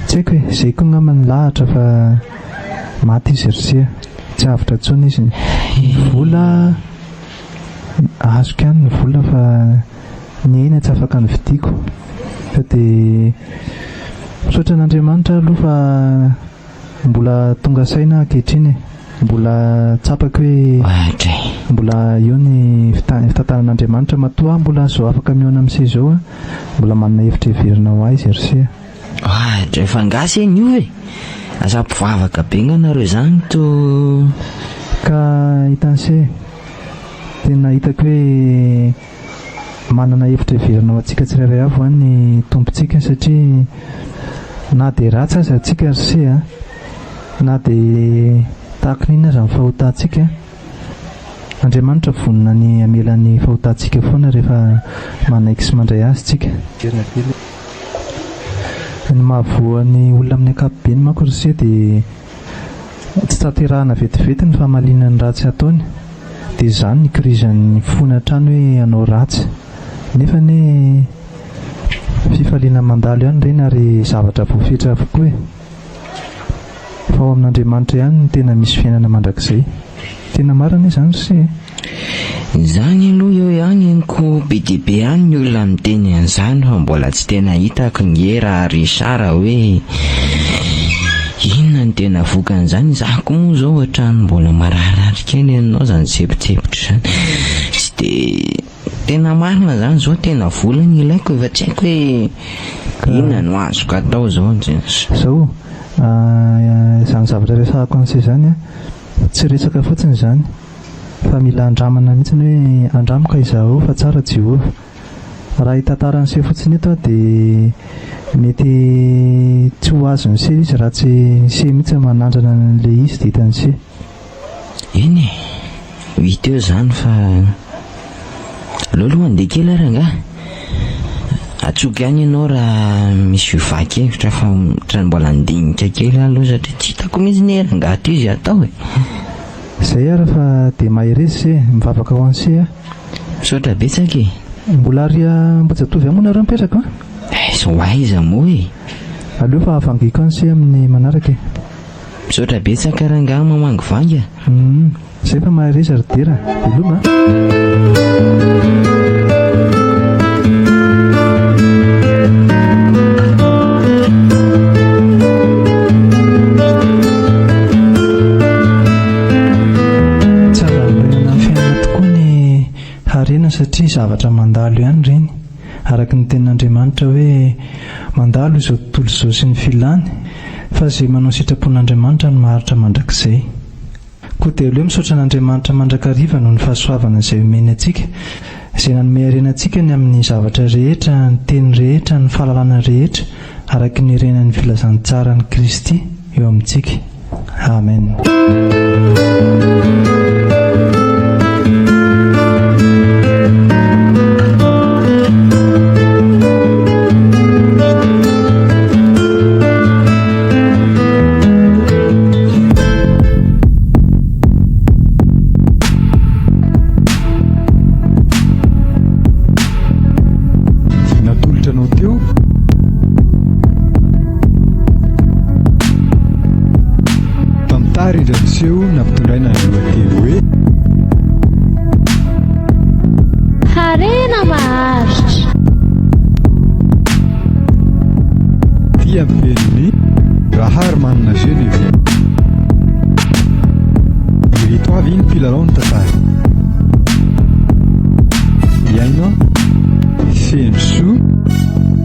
tsy haiko hoe zay koa ngamba ny lahatra fa maty izy ry se tsy avitra tsony izy vola azoko ihany ny vola fa ny aina tsy afaka ny vidiako fa dia misaotra an'Andriamanitra aloha fa mbola tonga saina ankehitriny mbola tsapaka hoe mbola eo ny fitantanan'Andriamanitra matoa mbola zao afaka miona amin'izay zao mbola manana hevitra heverina ho azy ry se Rehefa ngasy eny io e, asa mpivavaka be nganareo zany to. Ka hitanse tena hitako hoe manana hevitra heverina ho antsika tsirairay avy ny tompontsika, satria na dia ratsy aza atsika ry se a, na dia tahaka n'inona aza ny fahotantsika, Andriamanitra vonona ny amelan'ny fahotantsika foana rehefa manaiky sy mandray azy tsika. Ny mahavoan'ny olona amin'ny ankapobeny manko ry se dia tsy tanterahana vetivety ny famalinany ratsy ataony, dia izany ny kirizan'ny fona hatrany hoe hanao ratsy, nefa ny fifaliana mandalo ihany ireny ary zavatra voafetra avokoa e. Fa ao amin'Andriamanitra ihany no tena misy fiainana mandrakizay. Tena marina izany se. Izany aloha eo ihany eniko be dia be ihany ny olona miteny an'izany, fa mbola tsy tena hitako ny hera ary sara hoe inona ny tena vokan'izany. Zako moa zao ohatrany mbola mararirary kely ianao zany tsepitsepitra zany, tsy dia tena marina zany zao, tena volana ilaiko efa tsy haiko hoe inona no azoko atao zao. Zao izany zavatra resahako an'se zany a, tsy resaka fotsiny zany, fa mila andramana mihitsy hoe andramoka izaho fa tsara Jehovah. Raha hitantaran'se fotsiny eto dia mety tsy ho azony se izy raha tsy se mihitsy manandrana n'ilay izy dia hitany se. Eny e, hita eo zany fa aloha andeha kely ary nga atsoky ihany ianao raha misy vaky-hevitra fa trany mbola andinika kely aloha, satria tsy hitako mihitsy ny herangato izy atao e. Izay ara fa dia maherezy se mivavaka ho an'se a. Misaotra betsaka e. Mbola ary Ambohijatovo ihany moa nareo mipetraka a? Sy ho aiza moa e. Aleo fa havangiako an'se amin'ny manaraka e. Misaotra betsaka raha nga mamangy vanga. Izay fa maherezy ary dera iloma. Satria zavatra mandalo ihany ireny, araka ny tenin'Andriamanitra hoe mandalo izao tontolo izao sy ny filany, fa izay manao sitrapon'Andriamanitra no maharitra mandrakizay. Koa dia aleo misaotra an'Andriamanitra mandrakariva noho ny fahasoavana izay omeny antsika, izay nanome harena antsika ny amin'ny zavatra rehetra, ny teny rehetra, ny fahalalana rehetra, araka ny renan'ny filazan'ny tsara ny Kristy eo amintsika. Amen. Rindrantseo nampitondraina ny lohateny hoe harena maharitra. tia mpeniny Rahary manana Geneve. Ireto avy ny mpilalao ny tantara. Iaino Fenso,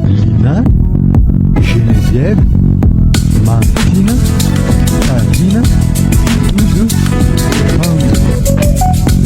Lina, Geneviève,